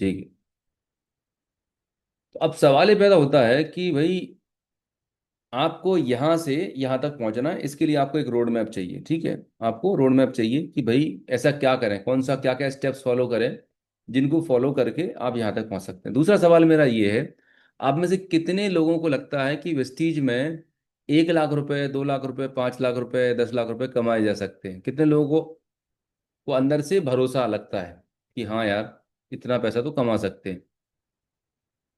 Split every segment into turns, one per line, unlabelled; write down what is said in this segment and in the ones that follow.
ठीक है। तो अब सवाल ये पैदा होता है कि भाई आपको यहाँ से यहाँ तक पहुँचना है, इसके लिए आपको एक रोड मैप चाहिए। ठीक है, आपको रोड मैप चाहिए कि भाई ऐसा क्या करें, कौन सा क्या क्या स्टेप्स फॉलो करें जिनको फॉलो करके आप यहाँ तक पहुँच सकते हैं। दूसरा सवाल मेरा ये है, आप में से कितने लोगों को लगता है कि वेस्टीज में 1 लाख रुपए, 2 लाख रुपए, 5 लाख रुपए, 10 लाख रुपए कमाए जा सकते हैं? कितने लोगों को अंदर से भरोसा लगता है कि हाँ यार इतना पैसा तो कमा सकते हैं?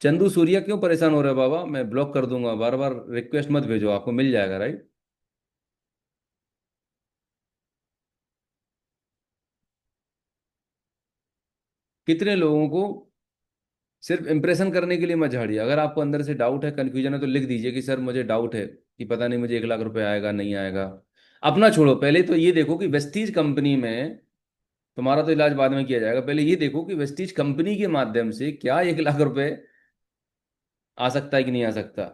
चंदू सूर्या क्यों परेशान हो रहे हो बाबा? मैं ब्लॉक कर दूंगा, बार बार रिक्वेस्ट मत भेजो, आपको मिल जाएगा राइट। कितने लोगों को सिर्फ इंप्रेशन करने के लिए मत झाड़िए। अगर आपको अंदर से डाउट है, कंफ्यूजन है, तो लिख दीजिए कि सर मुझे डाउट है कि पता नहीं मुझे 1 लाख रुपए आएगा नहीं आएगा। अपना छोड़ो, पहले तो ये देखो कि वेस्टीज कंपनी में तुम्हारा तो इलाज बाद में किया जाएगा। पहले ये देखो कि वेस्टीज कंपनी के माध्यम से क्या 1 लाख रुपए आ सकता है कि नहीं आ सकता।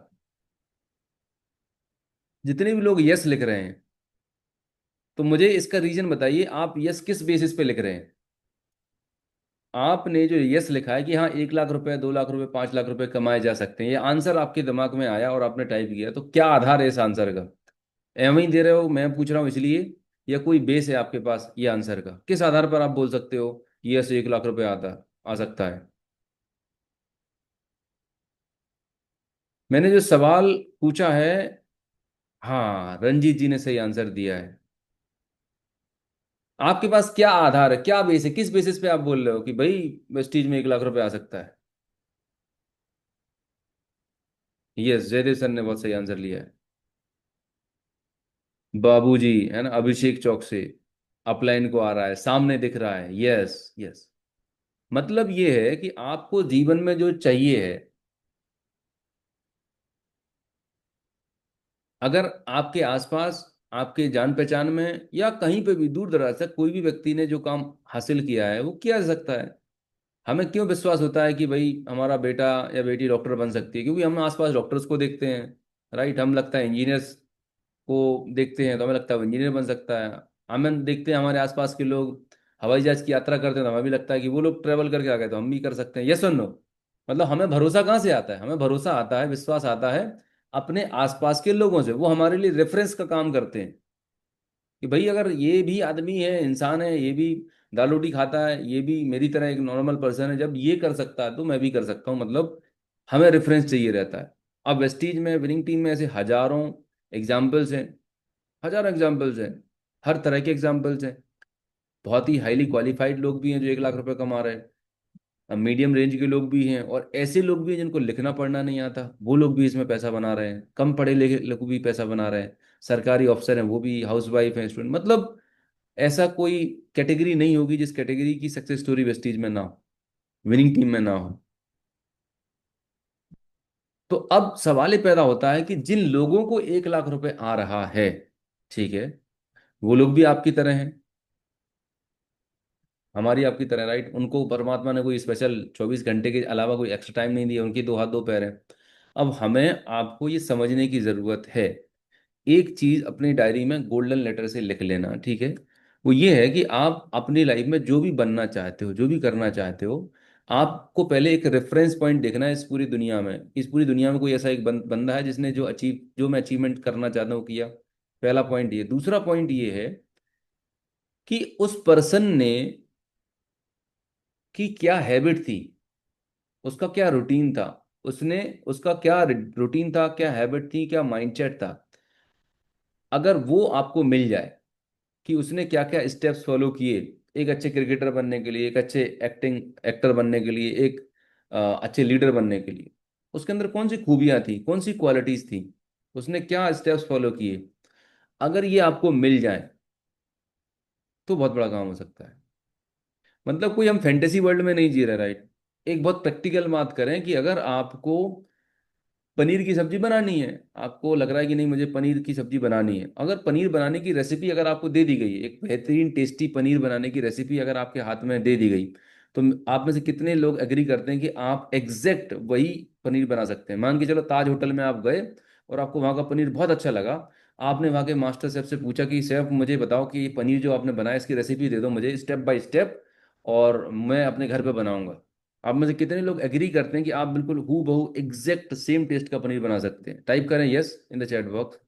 जितने भी लोग यस लिख रहे हैं, तो मुझे इसका रीजन बताइए, आप यस किस बेसिस पे लिख रहे हैं? आपने जो यस लिखा है कि हाँ 1 लाख रुपए, 2 लाख रुपए, 5 लाख रुपए कमाए जा सकते हैं, ये आंसर आपके दिमाग में आया और आपने टाइप किया, तो क्या आधार है इस आंसर का? एवं ही दे रहे हो, मैं पूछ रहा हूँ इसलिए, या कोई बेस है आपके पास ये आंसर का? किस आधार पर आप बोल सकते हो कि यस 1 लाख रुपए आता आ सकता है? मैंने जो सवाल पूछा है, हाँ रंजीत जी ने सही आंसर दिया है। आपके पास क्या आधार है, क्या बेस है, किस बेसिस पे आप बोल रहे हो कि भाई वेस्टीज में 1 लाख रुपए आ सकता है? यस, जयदेव सर ने बहुत सही आंसर लिया है। बाबूजी है ना, अभिषेक चौक से अपलाइन को आ रहा है, सामने दिख रहा है। Yes yes. मतलब ये है कि आपको जीवन में जो चाहिए है, अगर आपके आसपास, आपके जान पहचान में या कहीं पे भी दूर दराज से कोई भी व्यक्ति ने जो काम हासिल किया है, वो किया जा सकता है। हमें क्यों विश्वास होता है कि भाई हमारा बेटा या बेटी डॉक्टर बन सकती है? क्योंकि हम आसपास डॉक्टर्स को देखते हैं, राइट। हम लगता है इंजीनियर्स को देखते हैं तो हमें लगता है वो इंजीनियर बन सकता है। हमें देखते हैं हमारे आसपास के लोग हवाई जहाज की यात्रा करते हैं तो हमें भी लगता है कि वो लोग ट्रेवल करके आ गए तो हम भी कर सकते हैं। यस और नो? मतलब हमें भरोसा कहाँ से आता है? हमें भरोसा आता है, विश्वास आता है अपने आसपास के लोगों से। वो हमारे लिए रेफरेंस का काम करते हैं कि भाई अगर ये भी आदमी है, इंसान है, ये भी दाल रोटी खाता है, ये भी मेरी तरह एक नॉर्मल पर्सन है, जब ये कर सकता है तो मैं भी कर सकता हूँ। मतलब हमें रेफरेंस चाहिए रहता है। अब वेस्टीज में, विनिंग टीम में ऐसे हजारों एग्जाम्पल्स हैं, हजारों एग्जाम्पल्स हैं, हर तरह के एग्जाम्पल्स हैं। बहुत ही हाईली क्वालिफाइड लोग भी हैं जो 1 लाख रुपए कमा रहे हैं, मीडियम रेंज के लोग भी हैं, और ऐसे लोग भी हैं जिनको लिखना पढ़ना नहीं आता, वो लोग भी इसमें पैसा बना रहे हैं। कम पढ़े लिखे लोग भी पैसा बना रहे हैं, सरकारी अफसर हैं, वो भी हाउस वाइफ हैं, स्टूडेंट। मतलब ऐसा कोई कैटेगरी नहीं होगी जिस कैटेगरी की सक्सेस स्टोरी वेस्टीज में ना हो, विनिंग टीम में ना हो। तो अब सवाल ये पैदा होता है कि जिन लोगों को 1 लाख रुपए आ रहा है, ठीक है, वो लोग भी आपकी तरह हैं, हमारी आपकी तरह, राइट। उनको परमात्मा ने कोई स्पेशल 24 घंटे के अलावा कोई एक्स्ट्रा टाइम नहीं दिया, उनकी 2 हाथ 2 पैर हैं। अब हमें आपको ये समझने की जरूरत है, एक चीज अपनी डायरी में गोल्डन लेटर से लिख लेना, ठीक है। वो ये है कि आप अपनी लाइफ में जो भी बनना चाहते हो, जो भी करना चाहते हो, आपको पहले एक रेफरेंस पॉइंट देखना है इस पूरी दुनिया में। इस पूरी दुनिया में कोई ऐसा एक बंदा है जिसने जो मैं अचीवमेंट करना चाहता हूँ किया। पहला पॉइंट ये। दूसरा पॉइंट ये है कि उस पर्सन ने की क्या हैबिट थी, उसका क्या रूटीन था, उसने उसका क्या रूटीन था, क्या हैबिट थी, क्या माइंडसेट था। अगर वो आपको मिल जाए कि उसने क्या क्या स्टेप्स फॉलो किए एक अच्छे क्रिकेटर बनने के लिए, एक अच्छे एक्टिंग एक्टर बनने के लिए, एक अच्छे लीडर बनने के लिए, उसके अंदर कौन सी खूबियां थी, कौन सी क्वालिटीज थी, उसने क्या स्टेप्स फॉलो किए, अगर ये आपको मिल जाए तो बहुत बड़ा काम हो सकता है। मतलब कोई हम फैंटेसी वर्ल्ड में नहीं जी रहे, राइट। एक बहुत प्रैक्टिकल बात करें कि अगर आपको पनीर की सब्जी बनानी है, आपको लग रहा है कि नहीं मुझे पनीर की सब्जी बनानी है, अगर पनीर बनाने की रेसिपी अगर आपको दे दी गई, एक बेहतरीन टेस्टी पनीर बनाने की रेसिपी अगर आपके हाथ में दे दी गई, तो आप में से कितने लोग एग्री करते हैं कि आप एग्जैक्ट वही पनीर बना सकते हैं? मान के चलो ताज होटल में आप गए और आपको वहाँ का पनीर बहुत अच्छा लगा। आपने वहाँ के मास्टर शेफ से पूछा कि शेफ मुझे बताओ कि ये पनीर जो आपने बनाया इसकी रेसिपी दे दो मुझे स्टेप बाय स्टेप, और मैं अपने घर पे बनाऊंगा। आप में से कितने लोग एग्री करते हैं कि आप बिल्कुल हू बहू एग्जैक्ट सेम टेस्ट का पनीर बना सकते हैं? टाइप करें yes in the chat box.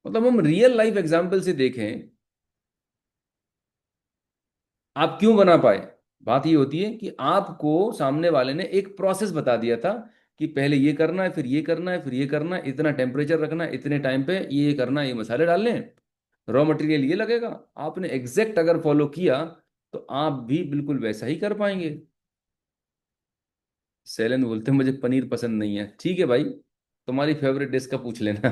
मतलब हम रियल लाइफ एग्जांपल से देखें, आप क्यों बना पाए। बात ये होती है कि आपको सामने वाले ने एक प्रोसेस बता दिया था कि पहले ये करना है, फिर ये करना है, फिर ये करना है, इतना टेम्परेचर रखना है, इतने टाइम पे ये करना है, ये मसाले डालने हैं, रॉ मटेरियल ये लगेगा। आपने एग्जैक्ट अगर फॉलो किया तो आप भी बिल्कुल वैसा ही कर पाएंगे। सेलन बोलते हैं मुझे पनीर पसंद नहीं है। ठीक है भाई, तुम्हारी फेवरेट डिश का पूछ लेना।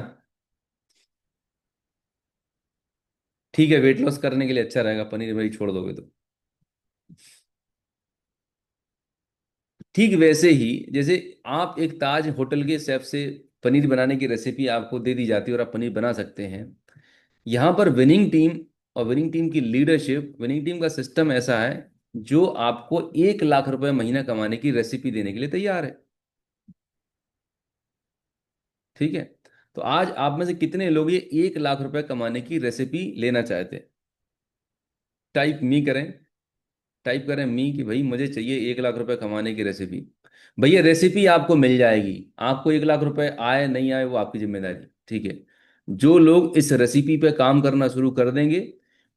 ठीक है, वेट लॉस करने के लिए अच्छा रहेगा, पनीर भाई छोड़ दोगे तो। ठीक वैसे ही जैसे आप एक ताज होटल के शेफ से पनीर बनाने की रेसिपी आपको दे दी जाती है और आप पनीर बना सकते हैं, यहाँ पर विनिंग टीम और विनिंग टीम की लीडरशिप, विनिंग टीम का सिस्टम ऐसा है जो आपको 1 लाख रुपए महीना कमाने की रेसिपी देने के लिए तैयार है। ठीक है, तो आज आप में से कितने लोग ये 1 लाख रुपए कमाने की रेसिपी लेना चाहते हैं? टाइप मी करें, टाइप करें मी कि भाई मुझे चाहिए 1 लाख रुपए कमाने की रेसिपी। भैया रेसिपी आपको मिल जाएगी। आपको 1 लाख रुपए आए नहीं आए वो आपकी जिम्मेदारी। ठीक है, जो लोग इस रेसिपी पे काम करना शुरू कर देंगे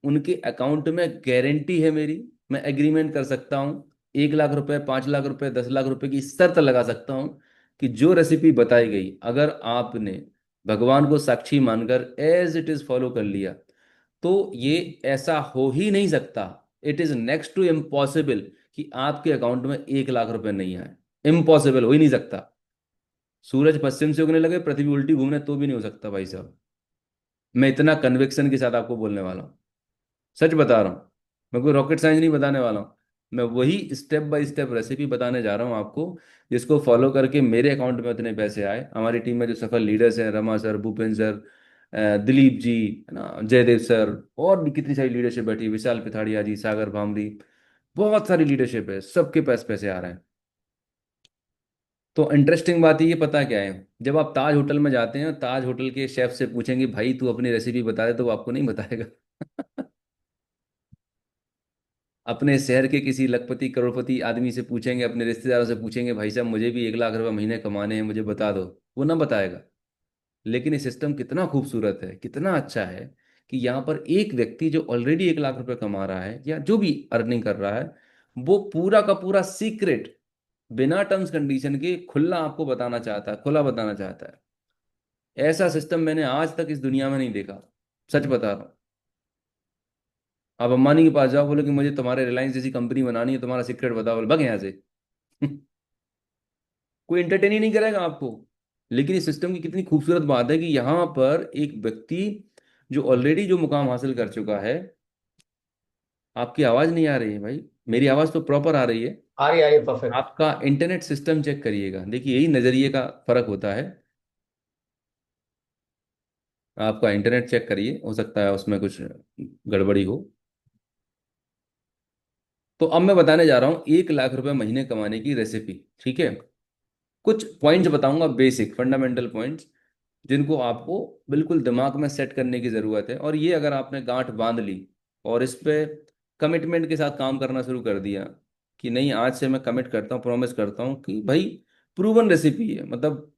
उनके अकाउंट में गारंटी है मेरी, मैं एग्रीमेंट कर सकता हूँ, 1 लाख रुपए, 5 लाख रुपए, 10 लाख रुपए की शर्त लगा सकता हूँ कि जो रेसिपी बताई गई अगर आपने भगवान को साक्षी मानकर एज इट इज फॉलो कर लिया तो ये ऐसा हो ही नहीं सकता। It is next to impossible कि आपके अकाउंट में 1 लाख रुपए नहीं आए। इम्पॉसिबल, हो ही नहीं सकता। सूरज पश्चिम से उगने लगे, पृथ्वी उल्टी घूमने, तो भी नहीं हो सकता भाई साहब। मैं इतना कन्विक्शन के साथ आपको बोलने वाला हूँ, सच बता रहा हूँ। मैं कोई रॉकेट साइंस नहीं बताने वाला हूँ। मैं वही स्टेप बाय स्टेप रेसिपी बताने जा रहा हूँ आपको, जिसको फॉलो करके मेरे अकाउंट में उतने पैसे आए। हमारी टीम में जो सफल लीडर्स हैं, रमा सर, भूपेंद्र सर, दिलीप जी, है ना, जयदेव सर, और भी कितनी सारी लीडरशिप बैठी, विशाल पिथाड़िया जी, सागर भामरी, बहुत सारी लीडरशिप है, सबके पास पैसे आ रहे हैं। तो इंटरेस्टिंग बात ये पता क्या है, जब आप ताज होटल में जाते हैं, ताज होटल के शेफ से पूछेंगे भाई तू अपनी रेसिपी बता दे, तो वो आपको नहीं बताएगा। अपने शहर के किसी लखपति करोड़पति आदमी से पूछेंगे, अपने रिश्तेदारों से पूछेंगे भाई साहब मुझे भी 1 लाख रुपए महीने कमाने हैं, मुझे बता दो, वो ना बताएगा। लेकिन ये सिस्टम कितना खूबसूरत है, कितना अच्छा है कि यहाँ पर एक व्यक्ति जो ऑलरेडी 1 लाख रुपए कमा रहा है या जो भी अर्निंग कर रहा है, वो पूरा का पूरा सीक्रेट बिना टर्म्स कंडीशन के खुला आपको बताना चाहता है, खुला बताना चाहता है। ऐसा सिस्टम मैंने आज तक इस दुनिया में नहीं देखा, सच बता रहा हूँ। आप अंबानी के पास जाओ, बोलो कि मुझे तुम्हारे रिलायंस जैसी कंपनी बनानी है, तुम्हारा सीक्रेट बताओ, बोले भग यहाँ से। कोई एंटरटेन ही नहीं करेगा आपको। लेकिन इस सिस्टम की कितनी खूबसूरत बात है कि यहाँ पर एक व्यक्ति जो ऑलरेडी जो मुकाम हासिल कर चुका है। आपकी आवाज़ नहीं आ रही है भाई, मेरी आवाज़ तो प्रॉपर आ रही है।
आ रही है परफेक्ट।
आपका इंटरनेट सिस्टम चेक करिएगा, देखिए यही नज़रिए का फर्क होता है। आपका इंटरनेट चेक करिए, हो सकता है उसमें कुछ गड़बड़ी हो। तो अब मैं बताने जा रहा हूँ 1 लाख रुपए महीने कमाने की रेसिपी। ठीक है, कुछ पॉइंट्स बताऊंगा, बेसिक फंडामेंटल पॉइंट्स, जिनको आपको बिल्कुल दिमाग में सेट करने की ज़रूरत है। और ये अगर आपने गांठ बांध ली और इस पे कमिटमेंट के साथ काम करना शुरू कर दिया कि नहीं आज से मैं कमिट करता हूँ, प्रॉमिस करता हूँ कि भाई प्रूवन रेसिपी है, मतलब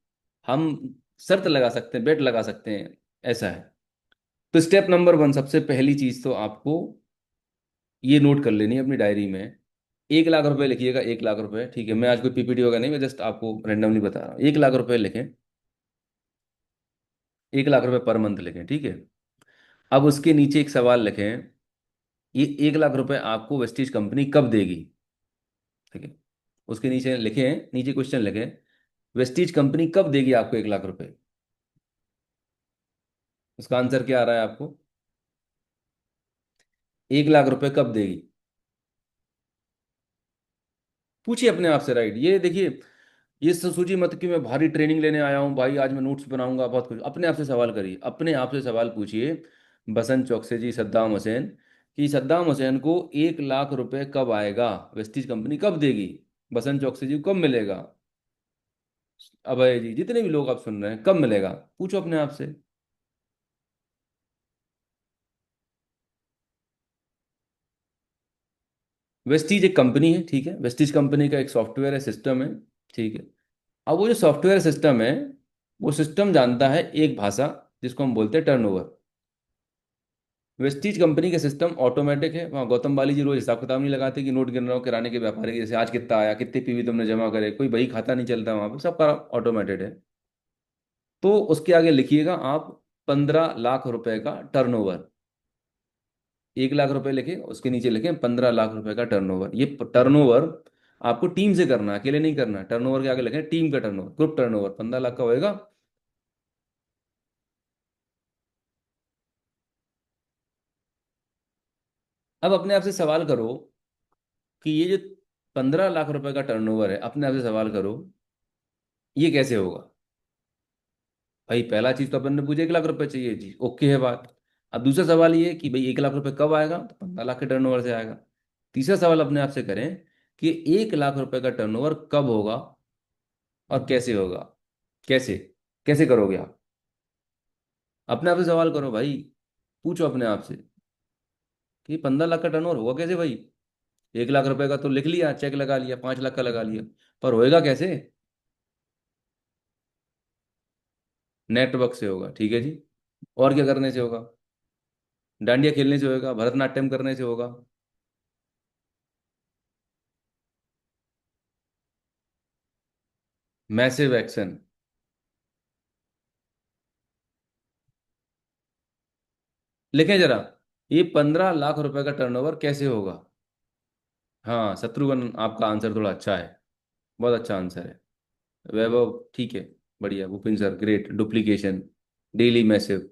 हम शर्त लगा सकते हैं, बेट लगा सकते हैं, ऐसा है। तो स्टेप नंबर 1, सबसे पहली चीज़ तो आपको ये नोट कर लेनी है अपनी डायरी में। 1 लाख रुपए लिखिएगा, 1 लाख रुपए। ठीक है, मैं आज कोई पीपीटी वगैरह नहीं, मैं जस्ट आपको रेंडमली बता रहा हूँ। 1 लाख रुपए लिखें, 1 लाख रुपए पर मंथ लिखें। ठीक है, अब उसके नीचे एक सवाल लिखें, ये 1 लाख रुपए आपको वेस्टीज कंपनी कब देगी? ठीक है, उसके नीचे लिखें, नीचे क्वेश्चन लिखें, वेस्टीज कंपनी कब देगी आपको 1 लाख रुपए? उसका आंसर क्या आ रहा है आपको? 1 लाख रुपए कब देगी? पूछिए अपने आप से। राइट, ये देखिए, ये सोचिए मत कि मैं भारी ट्रेनिंग लेने आया हूँ भाई, आज मैं नोट्स बनाऊंगा बहुत कुछ। अपने आप से सवाल करिए, अपने आप से सवाल पूछिए बसंत चौकसे जी, सद्दाम हुसैन, कि सद्दाम हुसैन को 1 लाख रुपए कब आएगा, वेस्टीज कंपनी कब देगी, बसंत चौकसे जी को कब मिलेगा, अभय जी, जितने भी लोग आप सुन रहे हैं, कब मिलेगा? पूछो अपने आप से। वेस्टीज एक कंपनी है, ठीक है, वेस्टीज कंपनी का एक सॉफ्टवेयर है, सिस्टम है, ठीक है। अब वो जो सॉफ्टवेयर सिस्टम है, वो सिस्टम जानता है एक भाषा, जिसको हम बोलते हैं टर्नओवर। वेस्टीज कंपनी का सिस्टम ऑटोमेटिक है, वहाँ गौतम बाली जी रोज हिसाब किताब नहीं लगाते कि नोट गिन रहा हो किराने के व्यापारी की, जैसे आज कितना आया, कितनी पीवी तुमने जमा करे, कोई बही खाता नहीं चलता वहाँ पे, सबका ऑटोमेटेड है। तो उसके आगे लिखिएगा आप 15 लाख रुपए का टर्नओवर। 1 लाख रुपए लिखे, उसके नीचे लिखे 15 लाख रुपए का टर्नओवर। ये टर्नओवर आपको टीम से करना है, अकेले नहीं करना। टर्नओवर के आगे लिखे टीम का टर्नओवर, ग्रुप टर्नओवर 15 लाख का होएगा। अब अपने आप से सवाल करो कि ये जो 15 लाख रुपए का टर्नओवर है, अपने आप से सवाल करो ये कैसे होगा। भाई पहला चीज तो अपन ने पूछा 1 लाख रुपए चाहिए जी, ओके है बात। अब दूसरा सवाल ये है कि भाई 1 लाख रुपए कब आएगा, तो 15 लाख के टर्नओवर से आएगा। तीसरा सवाल अपने आप से करें कि 1 लाख रुपए का टर्नओवर कब होगा और कैसे होगा। कैसे, कैसे करोगे आप? अपने आप से सवाल करो भाई, पूछो अपने आप से कि 15 लाख का टर्नओवर होगा कैसे भाई। 1 लाख रुपए का तो लिख लिया, चेक लगा लिया, 5 लाख का लगा लिया, पर होएगा कैसे? नेटवर्क से होगा, ठीक है जी। और क्या करने से होगा? डांडिया खेलने से होगा, भरतनाट्यम करने से होगा। Massive action. लिखें जरा, ये 15 लाख रुपए का टर्नओवर कैसे होगा। हाँ शत्रुघ्न, आपका आंसर थोड़ा अच्छा है, बहुत अच्छा आंसर है। वैभव ठीक है, बढ़िया। Bhupinder sir great, duplication, daily massive.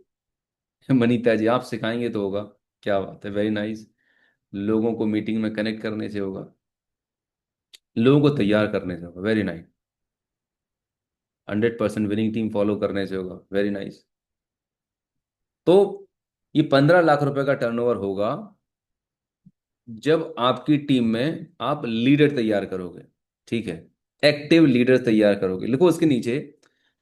Manita ji आप सिखाएंगे तो होगा। क्या बात है, वेरी नाइस। लोगों को मीटिंग में कनेक्ट करने से होगा, लोगों को तैयार करने से होगा, very nice. 100% winning team follow करने से होगा, वेरी नाइस। तो ये 15 लाख रुपए का टर्नओवर होगा जब आपकी टीम में आप लीडर तैयार करोगे, ठीक है। एक्टिव लीडर तैयार करोगे, लिखो उसके नीचे,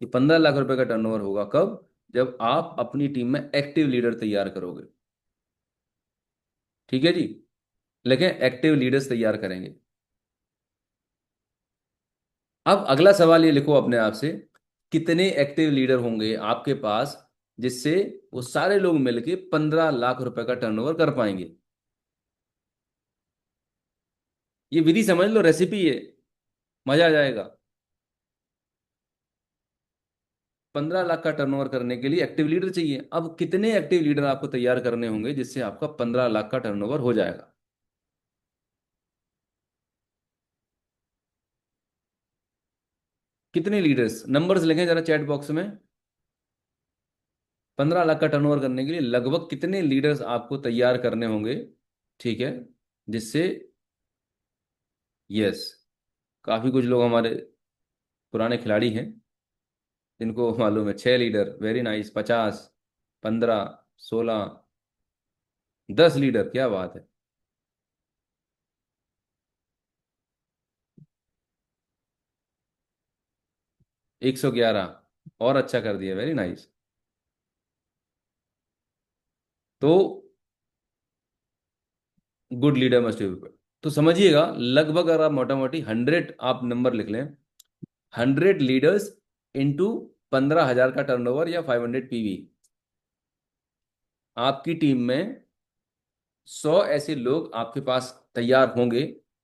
ये 15 लाख रुपए का टर्नओवर होगा कब, जब आप अपनी टीम में एक्टिव लीडर तैयार करोगे, ठीक है जी। लेकिन एक्टिव लीडर्स तैयार करेंगे। अब अगला सवाल ये लिखो अपने आप से, कितने एक्टिव लीडर होंगे आपके पास जिससे वो सारे लोग मिलके 15 लाख रुपए का टर्नओवर कर पाएंगे। ये विधि समझ लो, रेसिपी है, मजा आ जाएगा। 15 लाख का टर्नओवर करने के लिए एक्टिव लीडर चाहिए। अब कितने एक्टिव लीडर आपको तैयार करने होंगे जिससे आपका 15 लाख का टर्नओवर हो जाएगा। कितने लीडर्स, नंबर्स लिखें जरा चैट बॉक्स में। 15 लाख का टर्नओवर करने के लिए लगभग कितने लीडर्स आपको तैयार करने होंगे, ठीक है, जिससे, यस, काफी कुछ लोग हमारे पुराने खिलाड़ी हैं जिनको मालूम है। 6 लीडर, वेरी नाइस। 50, 15, 16, 10 लीडर, क्या बात है। 111, और अच्छा कर दिया, वेरी नाइस। तो गुड लीडर मस्ट बी, तो समझिएगा लगभग अगर आप मोटा मोटी 100 आप नंबर लिख लें, 100 लीडर्स इंटू 15,000 का टर्नओवर या 500 पीवी, आपकी टीम में 100 ऐसे लोग आपके पास तैयार होंगे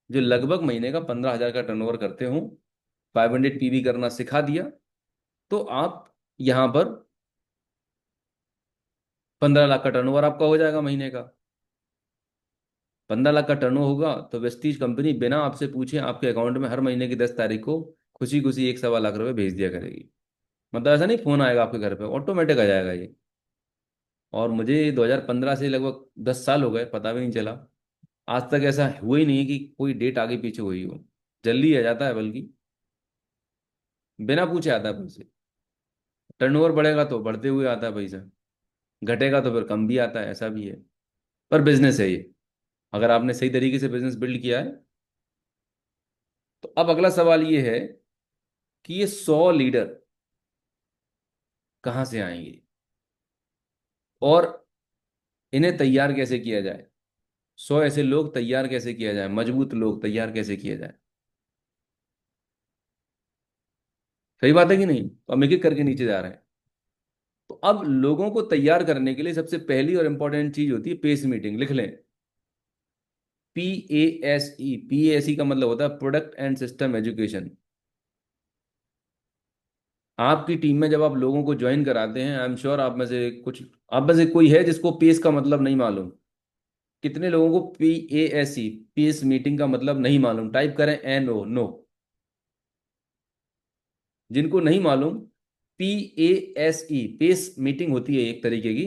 जो लगभग महीने का 15,000 का टर्नओवर करते हों। 500 पीवी करना सिखा दिया तो आप यहां पर 15 लाख का टर्नओवर आपका हो जाएगा महीने का। 15 लाख का टर्नओवर होगा तो वेस्टीज कंपनी बिना आपसे पूछे आपके अकाउंट में हर महीने की 10 तारीख को खुशी खुशी 1 सवा लाख रुपए भेज दिया करेगी। मतलब ऐसा नहीं फोन आएगा आपके घर पे, ऑटोमेटिक आ जाएगा ये। और मुझे 2015 से लगभग 10 साल हो गए, पता भी नहीं चला। आज तक ऐसा हुआ ही नहीं है कि कोई डेट आगे पीछे हुई हो। जल्दी आ जाता है, बल्कि बिना पूछे आता है पैसे। टर्नओवर बढ़ेगा तो बढ़ते हुए आता है पैसा, घटेगा तो फिर कम भी आता है, ऐसा भी है। पर बिजनेस है ये, अगर आपने सही तरीके से बिजनेस बिल्ड किया है। तो अब अगला सवाल ये है कि ये 100 लीडर कहाँ से आएंगे और इन्हें तैयार कैसे किया जाए। 100 ऐसे लोग तैयार कैसे किया जाए, मजबूत लोग तैयार कैसे किया जाए। सही बात है कि नहीं? तो हम एक एक करके नीचे जा रहे हैं। तो अब लोगों को तैयार करने के लिए सबसे पहली और इंपॉर्टेंट चीज होती है पेस मीटिंग। लिख लें, PASE। PASE का मतलब होता है प्रोडक्ट एंड सिस्टम एजुकेशन। आपकी टीम में जब आप लोगों को ज्वाइन कराते हैं, आई एम श्योर आप में से कोई है जिसको पेस का मतलब नहीं मालूम। कितने लोगों को PASE, पेस मीटिंग का मतलब नहीं मालूम? टाइप करें NO, नो। जिनको नहीं मालूम, PASE, पेस मीटिंग होती है एक तरीके की।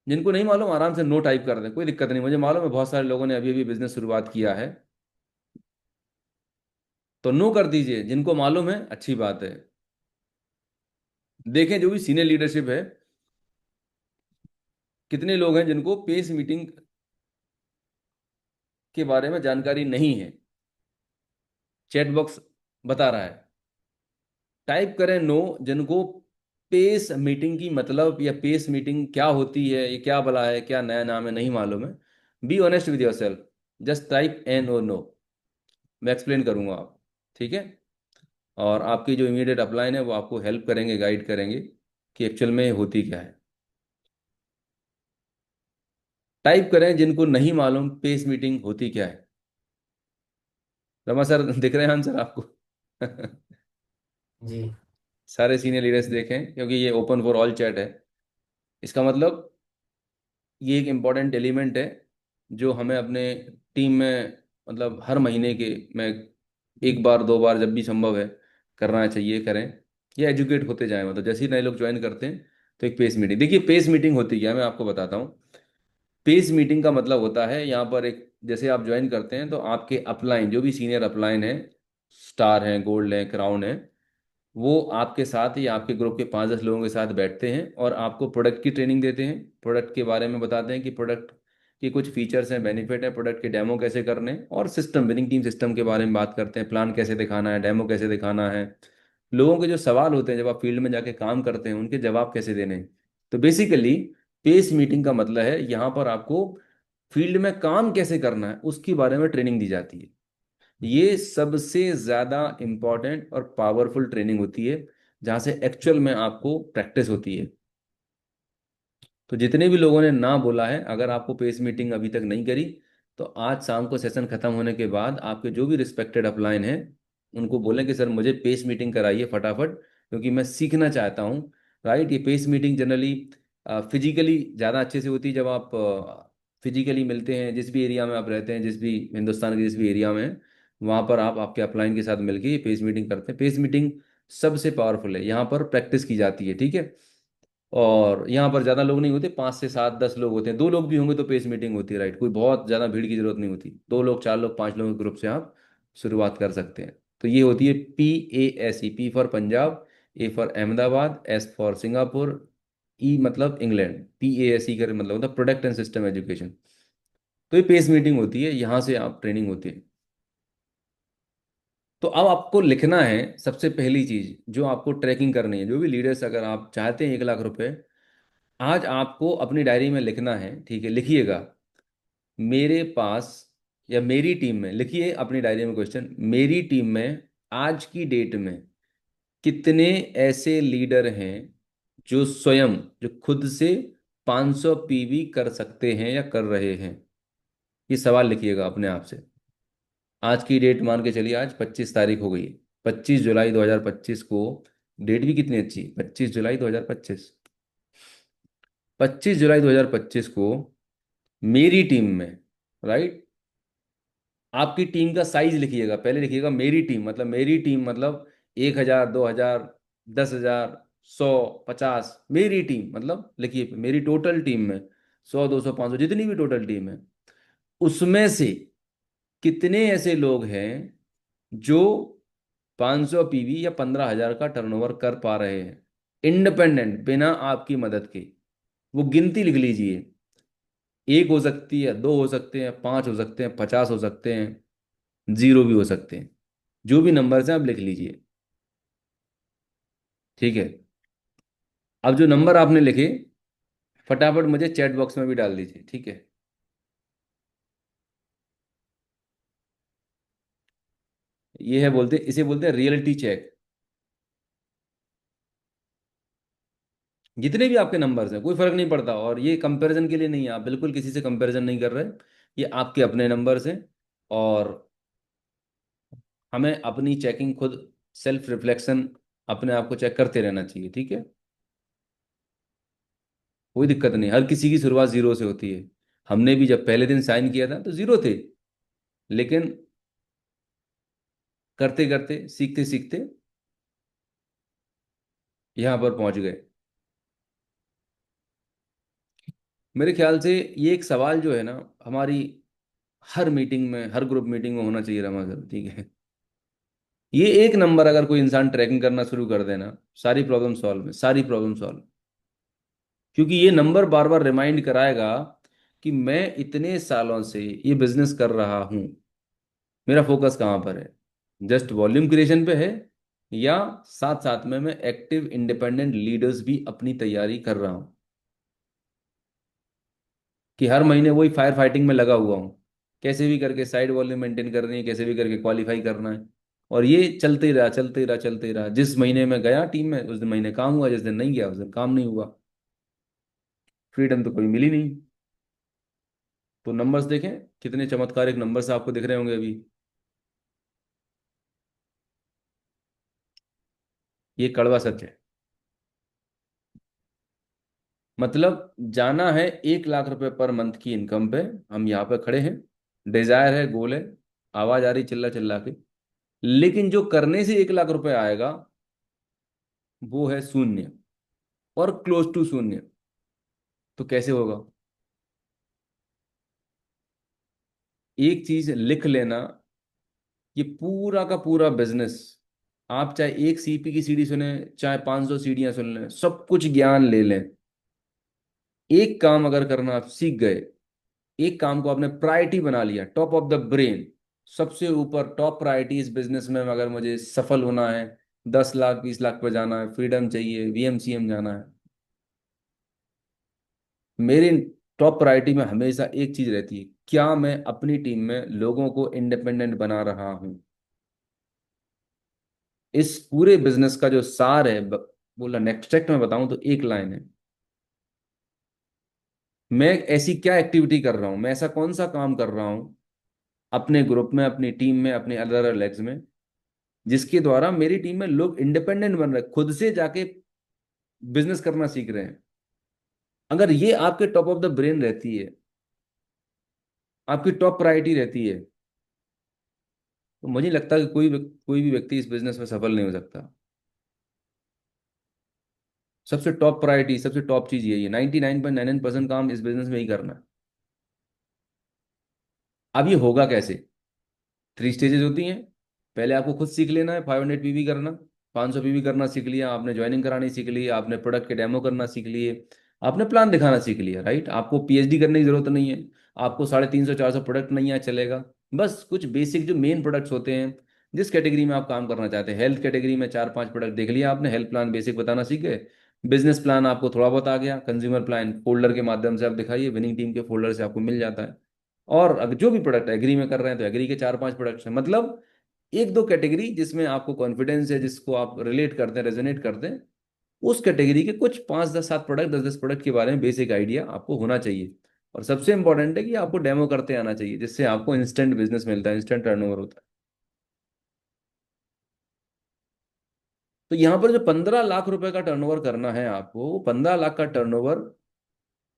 जिनको नहीं मालूम आराम से नो टाइप कर दें, कोई दिक्कत नहीं। मुझे मालूम है बहुत सारे लोगों ने अभी अभी बिजनेस शुरुआत किया है, तो नो कर दीजिए। जिनको मालूम है अच्छी बात है। देखें जो भी सीनियर लीडरशिप है, कितने लोग हैं जिनको पेस मीटिंग के बारे में जानकारी नहीं है। चैट बॉक्स बता रहा है। टाइप करें नो, जिनको पेस मीटिंग की मतलब या पेस मीटिंग क्या होती है, ये क्या भला है, क्या नया नाम है, नहीं मालूम है। Be honest with yourself, just type NO, no. मैं एक्सप्लेन करूंगा आप, ठीक है? और आपकी जो इमीडिएट अपलाइन है वो आपको हेल्प करेंगे, गाइड करेंगे कि एक्चुअल में होती क्या है। टाइप करें जिनको नहीं मालूम पेस मीटिंग होती क्या है। रमा सर दिख रहे हैं आंसर आपको?
जी।
सारे सीनियर लीडर्स देखें, क्योंकि ये ओपन फॉर ऑल चैट है। इसका मतलब ये एक इम्पॉर्टेंट एलिमेंट है जो हमें अपने टीम में, मतलब हर महीने के में एक बार दो बार जब भी संभव है करना चाहिए, करें। या एजुकेट होते जाएं, मतलब जैसे ही नए लोग ज्वाइन करते हैं तो एक पेस मीटिंग। देखिए पेस मीटिंग होती क्या है, मैं आपको बताता हूँ। पेस मीटिंग का मतलब होता है यहाँ पर एक, जैसे आप ज्वाइन करते हैं तो आपके अपलाइन, जो भी सीनियर अपलाइन है, स्टार हैं, गोल्ड हैं, क्राउन है, वो आपके साथ या आपके ग्रुप के 5-10 लोगों के साथ बैठते हैं और आपको प्रोडक्ट की ट्रेनिंग देते हैं। प्रोडक्ट के बारे में बताते हैं कि प्रोडक्ट की कुछ फीचर्स हैं, बेनिफिट है, प्रोडक्ट के डेमो कैसे करने हैं, और सिस्टम, विनिंग टीम सिस्टम के बारे में बात करते हैं। प्लान कैसे दिखाना है, डेमो कैसे दिखाना है, लोगों के जो सवाल होते हैं जब आप फील्ड में जाके काम करते हैं उनके जवाब कैसे देने हैं। तो बेसिकली पेस मीटिंग का मतलब है यहाँ पर आपको फील्ड में काम कैसे करना है उसके बारे में ट्रेनिंग दी जाती है। ये सबसे ज्यादा इंपॉर्टेंट और पावरफुल ट्रेनिंग होती है, जहां से एक्चुअल में आपको प्रैक्टिस होती है। तो जितने भी लोगों ने ना बोला है, अगर आपको पेस मीटिंग अभी तक नहीं करी, तो आज शाम को सेशन खत्म होने के बाद आपके जो भी रिस्पेक्टेड अपलाइन हैं उनको बोलें कि सर मुझे पेस मीटिंग कराइए फटाफट, क्योंकि मैं सीखना चाहता हूँ। राइट? ये पेस मीटिंग जनरली फिजिकली ज़्यादा अच्छे से होती है जब आप फिजिकली मिलते हैं, जिस भी एरिया में आप रहते हैं, जिस भी हिंदुस्तान के जिस भी एरिया में हैं, वहाँ पर आप आपके अपलाइन के साथ मिलकर ये पेस मीटिंग करते हैं। पेस मीटिंग सबसे पावरफुल है, यहाँ पर प्रैक्टिस की जाती है, ठीक है? और यहाँ पर ज़्यादा लोग नहीं होते, 5 से 7 10 लोग होते हैं। 2 लोग भी होंगे तो पेस मीटिंग होती है, राइट? कोई बहुत ज़्यादा भीड़ की जरूरत नहीं होती। 2 लोग, 4 लोग, 5 लोगों के ग्रुप से आप शुरुआत कर सकते हैं। तो ये होती है PASE। P for Punjab, A for Ahmedabad, S for Singapore, E मतलब इंग्लैंड। PASE का मतलब होता है प्रोडक्ट एंड सिस्टम एजुकेशन। तो ये पेस मीटिंग होती है, यहाँ से आप ट्रेनिंग होती है। तो अब आपको लिखना है सबसे पहली चीज जो आपको ट्रैकिंग करनी है। जो भी लीडर्स, अगर आप चाहते हैं 1 लाख रुपए, आज आपको अपनी डायरी में लिखना है, ठीक है? लिखिएगा, मेरे पास या मेरी टीम में, लिखिए अपनी डायरी में क्वेश्चन, मेरी टीम में आज की डेट में कितने ऐसे लीडर हैं जो स्वयं, जो खुद से 500 PV कर सकते हैं या कर रहे हैं। ये सवाल लिखिएगा अपने आप से। आज की डेट मान के चलिए, आज 25 तारीख हो गई है, 25 जुलाई 2025 को। डेट भी कितनी अच्छी, 25 जुलाई 2025। 25 जुलाई 2025 को मेरी टीम में, राइट? आपकी टीम का साइज लिखिएगा, पहले लिखिएगा मेरी टीम, मतलब मेरी टीम मतलब 1,000, 2,000, 10,000, 100, 50। मेरी टीम मतलब लिखिए, मेरी टोटल टीम में 100, 200, 500, जितनी भी टोटल टीम है, उसमें से कितने ऐसे लोग हैं जो 500 PV या 15,000 का टर्नओवर कर पा रहे हैं, इंडिपेंडेंट, बिना आपकी मदद के। वो गिनती लिख लीजिए। एक हो सकती है, दो हो सकते हैं, 5 हो सकते हैं, 50 हो सकते हैं, 0 भी हो सकते हैं। जो भी नंबर्स हैं आप लिख लीजिए, ठीक है? अब जो नंबर आपने लिखे, फटाफट मुझे चैट बॉक्स में भी डाल दीजिए, ठीक है? ये है, बोलते इसे बोलते हैं रियलिटी चेक। जितने भी आपके नंबर्स हैं कोई फर्क नहीं पड़ता, और ये कंपैरिजन के लिए नहीं है, आप बिल्कुल किसी से कंपैरिजन नहीं कर रहे। ये आपके अपने नंबर्स हैं। और हमें अपनी चेकिंग खुद, सेल्फ रिफ्लेक्शन, अपने आप को चेक करते रहना चाहिए, ठीक है। कोई दिक्कत नहीं, हर किसी की शुरुआत जीरो से होती है। हमने भी जब पहले दिन साइन किया था तो जीरो थे, लेकिन करते करते, सीखते सीखते यहाँ पर पहुंच गए। मेरे ख्याल से ये एक सवाल जो है ना, हमारी हर मीटिंग में, हर ग्रुप मीटिंग में होना चाहिए रमा सर, ठीक है। ये एक नंबर अगर कोई इंसान ट्रैकिंग करना शुरू कर देना, सारी प्रॉब्लम सॉल्व है, सारी प्रॉब्लम सॉल्व। क्योंकि ये नंबर बार बार रिमाइंड कराएगा कि मैं इतने सालों से ये बिजनेस कर रहा हूँ, मेरा फोकस कहाँ पर है। जस्ट वॉल्यूम क्रिएशन पे है, या साथ साथ में मैं एक्टिव इंडिपेंडेंट लीडर्स भी अपनी तैयारी कर रहा हूँ, कि हर महीने वही फायर फाइटिंग में लगा हुआ हूँ, कैसे भी करके साइड वॉल्यूम मेंटेन करनी है, कैसे भी करके क्वालिफाई करना है। और ये चलते ही रहा, चलते ही रहा, चलते ही रहा। जिस महीने में गया टीम में उस दिन महीने काम हुआ, जिस दिन नहीं गया उस दिन काम नहीं हुआ। फ्रीडम तो कभी मिली नहीं। तो नंबर्स देखें, कितने चमत्कारिक नंबर्स आपको दिख रहे होंगे अभी। ये कड़वा सच है। मतलब जाना है 1 लाख रुपए पर मंथ की इनकम पे, हम यहाँ पे खड़े हैं, डिजायर है, गोल है, आवाज आ रही चिल्ला चिल्ला के। लेकिन जो करने से 1 लाख रुपए आएगा वो है शून्य, और क्लोज टू शून्य। तो कैसे होगा। एक चीज लिख लेना, ये पूरा का पूरा बिजनेस, आप चाहे एक सीपी की सीढ़ी सुने, चाहे 500 सीढ़ियां सुन लें, सब कुछ ज्ञान ले लें, एक काम अगर करना आप सीख गए, एक काम को आपने प्रायोरिटी बना लिया, टॉप ऑफ द ब्रेन, सबसे ऊपर टॉप प्रायोरिटी इस बिजनेस में अगर मुझे सफल होना है, 10 लाख 20 लाख पे जाना है, फ्रीडम चाहिए, वीएमसीएम जाना है, मेरी टॉप प्रायोरिटी में हमेशा एक चीज रहती है, क्या मैं अपनी टीम में लोगों को इंडिपेंडेंट बना रहा हूं। इस पूरे बिजनेस का जो सार है, बोला नेक्स्ट में बताऊं तो एक लाइन है, मैं ऐसी क्या एक्टिविटी कर रहा हूं, मैं ऐसा कौन सा काम कर रहा हूं अपने ग्रुप में, अपनी टीम में, अपने अदर लेग्स में, जिसके द्वारा मेरी टीम में लोग इंडिपेंडेंट बन रहे हैं, खुद से जाके बिजनेस करना सीख रहे हैं। अगर ये आपके टॉप ऑफ द ब्रेन रहती है, आपकी टॉप प्रायोरिटी रहती है, तो मुझे नहीं लगता कि कोई भी व्यक्ति इस बिजनेस में सफल नहीं हो सकता। सबसे टॉप प्रायोरिटी, सबसे टॉप चीज यही है, 99.99% काम इस बिजनेस में ही करना है। अब ये होगा कैसे। 3 स्टेजेस होती हैं। पहले आपको खुद सीख लेना है 500 पीवी करना, 500 पीवी करना सीख लिया आपने, ज्वाइनिंग करानी सीख ली आपने, प्रोडक्ट के डेमो करना सीख लिए आपने, प्लान दिखाना सीख लिया, राइट। आपको पीएचडी करने की जरूरत नहीं है, आपको 350 400 प्रोडक्ट नहीं है चलेगा। बस कुछ बेसिक जो मेन प्रोडक्ट्स होते हैं, जिस कैटेगरी में आप काम करना चाहते हैं, हेल्थ कैटेगरी में 4 5 प्रोडक्ट देख लिया आपने, हेल्थ प्लान बेसिक बताना सीख गए। बिजनेस प्लान आपको थोड़ा बहुत आ गया, कंज्यूमर प्लान फोल्डर के माध्यम से आप दिखाइए, विनिंग टीम के फोल्डर से आपको मिल जाता है। और अगर जो भी प्रोडक्ट एग्री में कर रहे हैं तो एग्री के 4 5 प्रोडक्ट्स हैं, मतलब एक दो कैटेगरी जिसमें आपको कॉन्फिडेंस है, जिसको आप रिलेट करते हैं, रेजोनेट करते हैं, उस कैटेगरी के कुछ 5 10 7 प्रोडक्ट, 10 10 प्रोडक्ट के बारे में बेसिक आइडिया आपको होना चाहिए। और सबसे इंपॉर्टेंट है कि आपको डेमो करते आना चाहिए, जिससे आपको इंस्टेंट बिजनेस मिलता है, इंस्टेंट टर्नओवर होता है। तो यहाँ पर जो 15 लाख रुपए का टर्नओवर करना है आपको, वो 15 लाख का टर्नओवर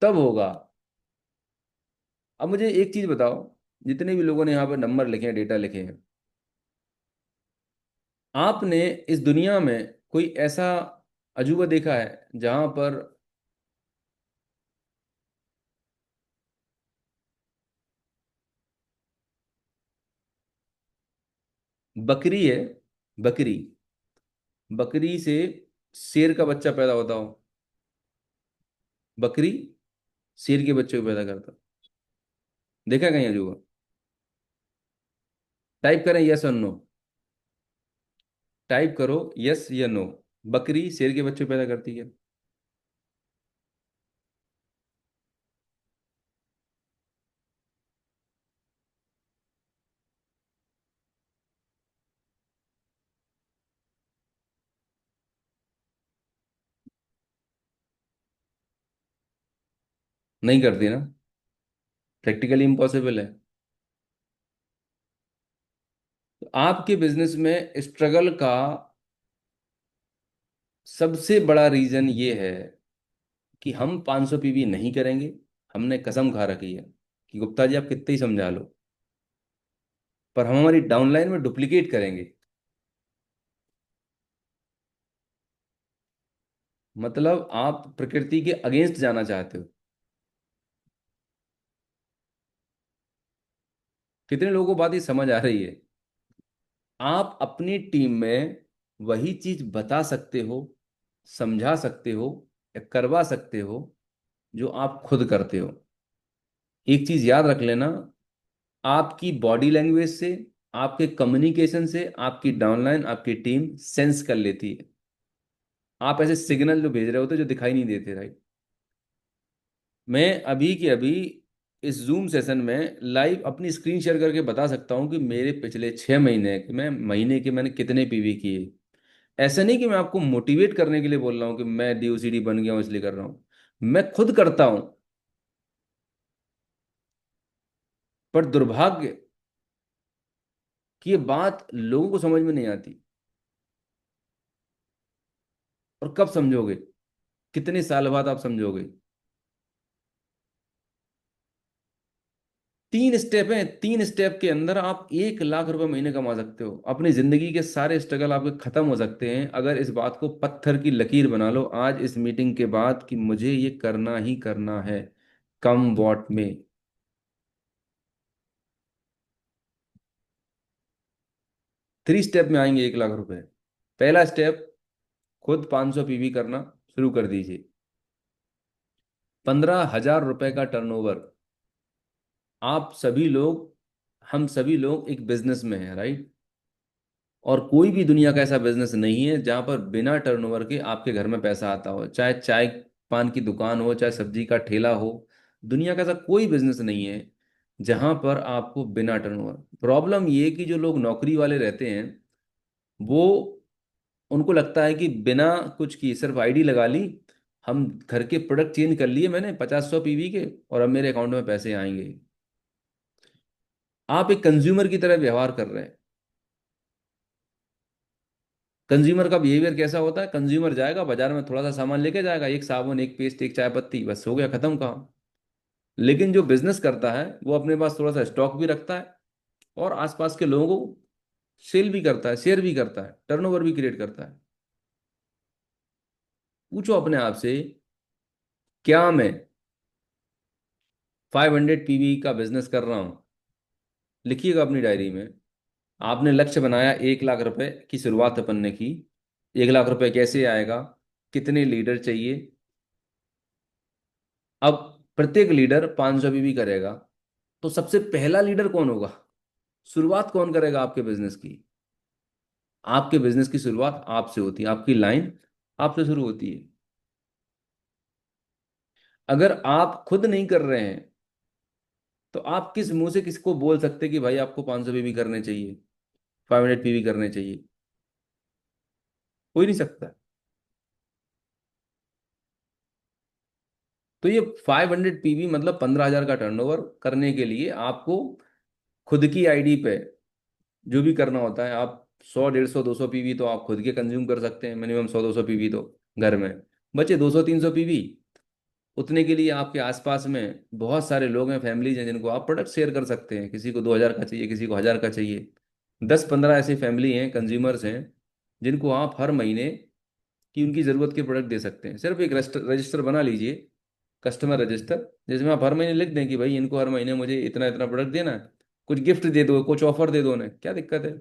तब होगा। अब मुझे एक चीज बताओ, जितने भी लोगों ने यहाँ पर नंबर लिखे हैं, डेटा लिखे हैं, आपने इस दुनिया में कोई ऐसा अजूबा देखा है जहां पर बकरी है, बकरी, बकरी से शेर का बच्चा पैदा होता हो, बकरी शेर के बच्चे को पैदा करता, देखा है कहीं अजूबा। टाइप करें यस और नो, टाइप करो यस या नो, बकरी शेर के बच्चे पैदा करती है। नहीं करती ना, प्रैक्टिकली इम्पॉसिबल है। तो आपके बिजनेस में स्ट्रगल का सबसे बड़ा रीजन ये है कि हम 500 पीवी नहीं करेंगे। हमने कसम खा रखी है कि गुप्ता जी आप कितने ही समझा लो, पर हम हमारी डाउनलाइन में डुप्लीकेट करेंगे। मतलब आप प्रकृति के अगेंस्ट जाना चाहते हो। कितने लोगों को बात ये समझ आ रही है? आप अपनी टीम में वही चीज बता सकते हो, समझा सकते हो, या करवा सकते हो जो आप खुद करते हो। एक चीज याद रख लेना, आपकी बॉडी लैंग्वेज से, आपके कम्युनिकेशन से आपकी डाउनलाइन, आपकी टीम सेंस कर लेती है। आप ऐसे सिग्नल जो भेज रहे होते जो दिखाई नहीं देते, राइट? मैं अभी के अभी इस जूम सेशन में लाइव अपनी स्क्रीन शेयर करके बता सकता हूँ कि मेरे पिछले 6 महीने में महीने के मैंने कितने पीवी किए। ऐसा नहीं कि मैं आपको मोटिवेट करने के लिए बोल रहा हूँ कि मैं डीओसीडी बन गया हूँ इसलिए कर रहा हूँ। मैं खुद करता हूँ, पर दुर्भाग्य कि ये बात लोगों को समझ में नहीं आती। और कब समझोगे? कितने साल बाद आप समझोगे? 3 स्टेप हैं, 3 स्टेप के अंदर आप 1 लाख रुपए महीने कमा सकते हो। अपनी जिंदगी के सारे स्ट्रगल आपके खत्म हो सकते हैं अगर इस बात को पत्थर की लकीर बना लो आज इस मीटिंग के बाद कि मुझे ये करना ही करना है, कम वॉट में। 3 स्टेप में आएंगे 1 लाख रुपए। पहला स्टेप, खुद 500 पीवी करना शुरू कर दीजिए। 15,000 रुपए का टर्नओवर। आप सभी लोग, हम सभी लोग एक बिजनेस में हैं, राइट? और कोई भी दुनिया का ऐसा बिजनेस नहीं है जहां पर बिना टर्नओवर के आपके घर में पैसा आता हो, चाहे चाय पान की दुकान हो, चाहे सब्जी का ठेला हो। दुनिया का ऐसा कोई बिजनेस नहीं है जहां पर आपको बिना टर्नओवर। प्रॉब्लम ये है कि जो लोग नौकरी वाले रहते हैं, वो, उनको लगता है कि बिना कुछ की सिर्फ आईडी लगा ली, हम घर के प्रोडक्ट चेंज कर लिए मैंने 50-100 पीवी के, और अब मेरे अकाउंट में पैसे आएंगे। आप एक कंज्यूमर की तरह व्यवहार कर रहे हैं। कंज्यूमर का बिहेवियर कैसा होता है? कंज्यूमर जाएगा बाजार में, थोड़ा सा सामान लेके जाएगा, एक साबुन, एक पेस्ट, एक चाय पत्ती, बस हो गया, खत्म काम। लेकिन जो बिजनेस करता है वो अपने पास थोड़ा सा स्टॉक भी रखता है, और आसपास के लोगों को सेल भी करता है, शेयर भी करता है, टर्नओवर भी क्रिएट करता है। पूछो अपने आप से, क्या मैं 500 पीवी का बिजनेस कर रहा हूं? लिखिएगा अपनी डायरी में। आपने लक्ष्य बनाया 1 लाख रुपए की शुरुआत अपन ने की। 1 लाख रुपए कैसे आएगा? कितने लीडर चाहिए? अब प्रत्येक लीडर 500 पीवी करेगा, तो सबसे पहला लीडर कौन होगा? शुरुआत कौन करेगा आपके बिजनेस की? आपके बिजनेस की शुरुआत आपसे होती है, आपकी लाइन आपसे शुरू होती है। अगर आप खुद नहीं कर रहे हैं, तो आप किस मुंह से किसको बोल सकते कि भाई आपको 500 पीवी करने चाहिए, 500 पीवी करने चाहिए? कोई नहीं सकता। तो ये 500 पीवी मतलब 15,000 का टर्नओवर करने के लिए आपको खुद की आईडी पे जो भी करना होता है, आप 100, 150, 200 पीवी तो आप खुद के कंज्यूम कर सकते हैं, मिनिमम 100, 200 पीवी तो घर में बचे। 200, 300 पीवी, उतने के लिए आपके आसपास में बहुत सारे लोग हैं, फैमिलीज हैं, जिनको आप प्रोडक्ट शेयर कर सकते हैं। किसी को 2,000 का चाहिए, किसी को 1,000 का चाहिए। 10-15 ऐसी फैमिली हैं, कंज्यूमर्स हैं, जिनको आप हर महीने की उनकी ज़रूरत के प्रोडक्ट दे सकते हैं। सिर्फ एक रजिस्टर रजिस्टर बना लीजिए, कस्टमर रजिस्टर, जिसमें आप हर महीने लिख दें कि भाई इनको हर महीने मुझे इतना इतना प्रोडक्ट देना है। कुछ गिफ्ट दे दो, कुछ ऑफर दे दो उन्हें, क्या दिक्कत है?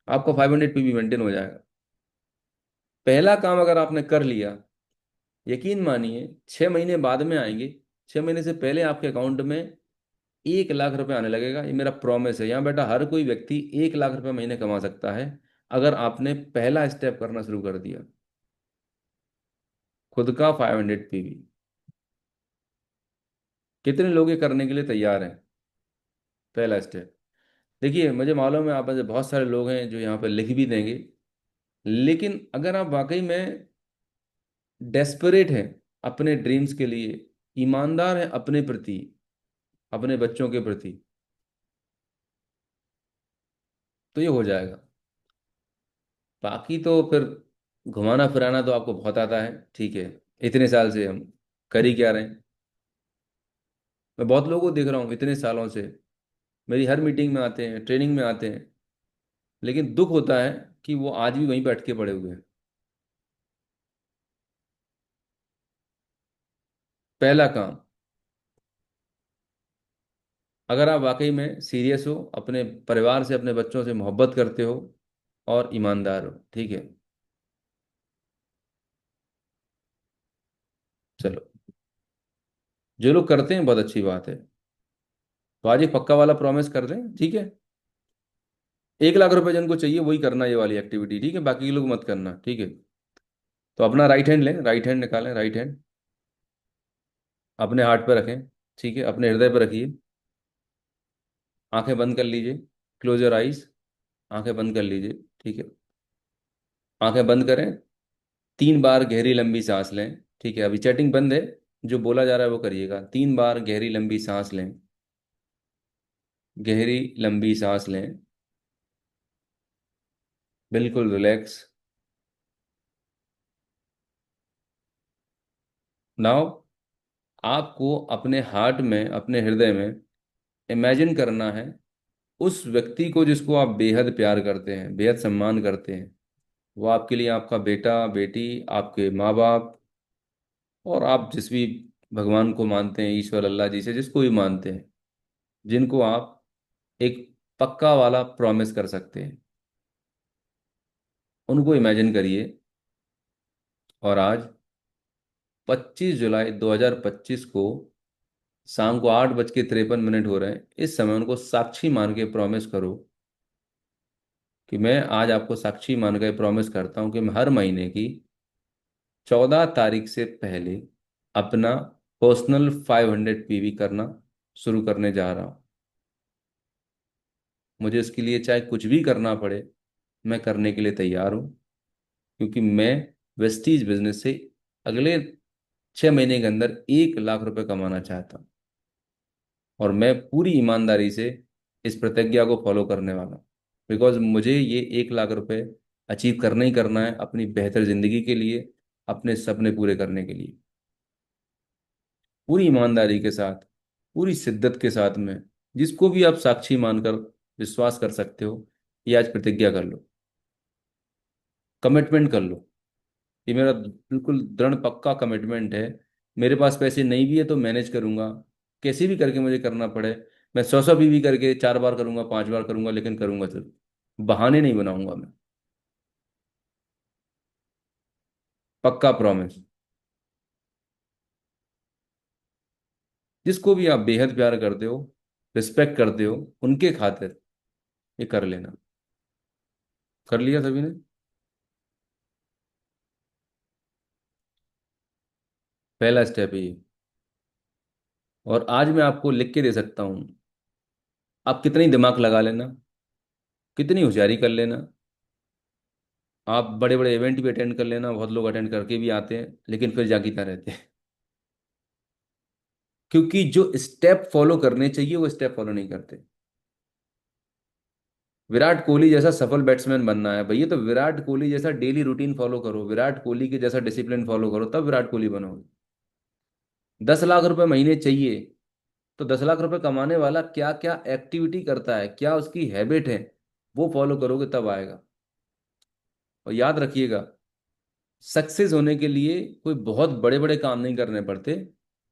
आपका 500 पीवी मेंटेन हो जाएगा। पहला काम अगर आपने कर लिया, यकीन मानिए 6 महीने बाद में आएंगे। 6 महीने से पहले आपके अकाउंट में 1 लाख रुपए आने लगेगा। ये मेरा प्रॉमिस है। यहाँ बेटा हर कोई व्यक्ति 1 लाख रुपए महीने कमा सकता है अगर आपने पहला स्टेप करना शुरू कर दिया, खुद का 500 पीवी। कितने लोग ये करने के लिए तैयार हैं? पहला स्टेप। देखिए, मुझे मालूम है आप में से बहुत सारे लोग हैं जो यहाँ पे लिख भी देंगे, लेकिन अगर आप वाकई में डेस्परेट हैं अपने ड्रीम्स के लिए, ईमानदार है अपने प्रति, अपने बच्चों के प्रति, तो ये हो जाएगा। बाकी तो फिर घुमाना फिराना तो आपको बहुत आता है, ठीक है। इतने साल से हम कर ही क्या रहे हैं। मैं बहुत लोगों को देख रहा हूँ इतने सालों से, मेरी हर मीटिंग में आते हैं, ट्रेनिंग में आते हैं, लेकिन दुख होता है कि वो आज भी वहीं पे अटके पड़े हुए हैं। पहला काम, अगर आप वाकई में सीरियस हो, अपने परिवार से, अपने बच्चों से मोहब्बत करते हो और ईमानदार हो, ठीक है, चलो, जो लोग करते हैं बहुत अच्छी बात है। तो आज एक पक्का वाला प्रॉमिस कर दें, ठीक है। 1 लाख रुपए जिनको चाहिए वही करना ये वाली एक्टिविटी, ठीक है, बाकी के लोग मत करना, ठीक है। तो अपना राइट हैंड लें, राइट हैंड निकालें, राइट हैंड अपने हार्ट पे रखें, ठीक है, अपने हृदय पे रखिए। आंखें बंद कर लीजिए, क्लोज योर आइज। आंखें बंद कर लीजिए, ठीक है। आंखें बंद करें, 3 बार गहरी लंबी सांस लें, ठीक है, अभी चैटिंग बंद है, जो बोला जा रहा है वो करिएगा। 3 बार गहरी लंबी सांस लें, गहरी लंबी सांस लें, बिल्कुल रिलैक्स। नाउ आपको अपने हार्ट में, अपने हृदय में इमेजिन करना है उस व्यक्ति को जिसको आप बेहद प्यार करते हैं, बेहद सम्मान करते हैं। वो आपके लिए आपका बेटा, बेटी, आपके माँ बाप, और आप जिस भी भगवान को मानते हैं, ईश्वर, अल्लाह जी से जिसको भी मानते हैं, जिनको आप एक पक्का वाला प्रॉमिस कर सकते हैं, उनको इमेजिन करिए। और आज 25 जुलाई 2025 को शाम को 8:53 हो रहे हैं, इस समय उनको साक्षी मान के प्रॉमिस करो कि मैं आज आपको साक्षी मान के प्रॉमिस करता हूं कि मैं हर महीने की 14 तारीख से पहले अपना पर्सनल 500 PV करना शुरू करने जा रहा हूं। मुझे इसके लिए चाहे कुछ भी करना पड़े, मैं करने के लिए तैयार हूं, क्योंकि मैं वेस्टीज बिजनेस से अगले 6 महीने के अंदर 1 लाख रुपए कमाना चाहता हूं। और मैं पूरी ईमानदारी से इस प्रतिज्ञा को फॉलो करने वाला हूं, बिकॉज मुझे ये 1 लाख रुपए अचीव करना ही करना है, अपनी बेहतर जिंदगी के लिए, अपने सपने पूरे करने के लिए। पूरी ईमानदारी के साथ, पूरी शिद्दत के साथ में, जिसको भी आप साक्षी मानकर विश्वास कर सकते हो, ये आज प्रतिज्ञा कर लो, कमिटमेंट कर लो। ये मेरा बिल्कुल दृढ़ पक्का कमिटमेंट है। मेरे पास पैसे नहीं भी है तो मैनेज करूंगा, कैसे भी करके मुझे करना पड़े। मैं 100 100 बीवी करके 4 बार करूंगा, 5 बार करूंगा, लेकिन करूंगा जरूर। बहाने नहीं बनाऊंगा मैं। पक्का प्रॉमिस। जिसको भी आप बेहद प्यार करते हो, रिस्पेक्ट करते हो, उनके खातिर ये कर लेना। कर लिया सभी ने? पहला स्टेप है ये। और आज मैं आपको लिख के दे सकता हूँ, आप कितनी दिमाग लगा लेना, कितनी होशियारी कर लेना। आप बड़े बड़े इवेंट भी अटेंड कर लेना, बहुत लोग अटेंड करके भी आते हैं लेकिन फिर जागीता रहते हैं। क्योंकि जो स्टेप फॉलो करने चाहिए वो स्टेप फॉलो नहीं करते। विराट कोहली जैसा सफल बैट्समैन बनना है भैया, तो विराट कोहली जैसा डेली रूटीन फॉलो करो, विराट कोहली के जैसा डिसिप्लिन फॉलो करो, तब विराट कोहली बनोगे। 10 लाख रुपए महीने चाहिए, तो 10 लाख रुपए कमाने वाला क्या क्या एक्टिविटी करता है, क्या उसकी हैबिट है, वो फॉलो करोगे तब आएगा। और याद रखिएगा, सक्सेस होने के लिए कोई बहुत बड़े बड़े काम नहीं करने पड़ते,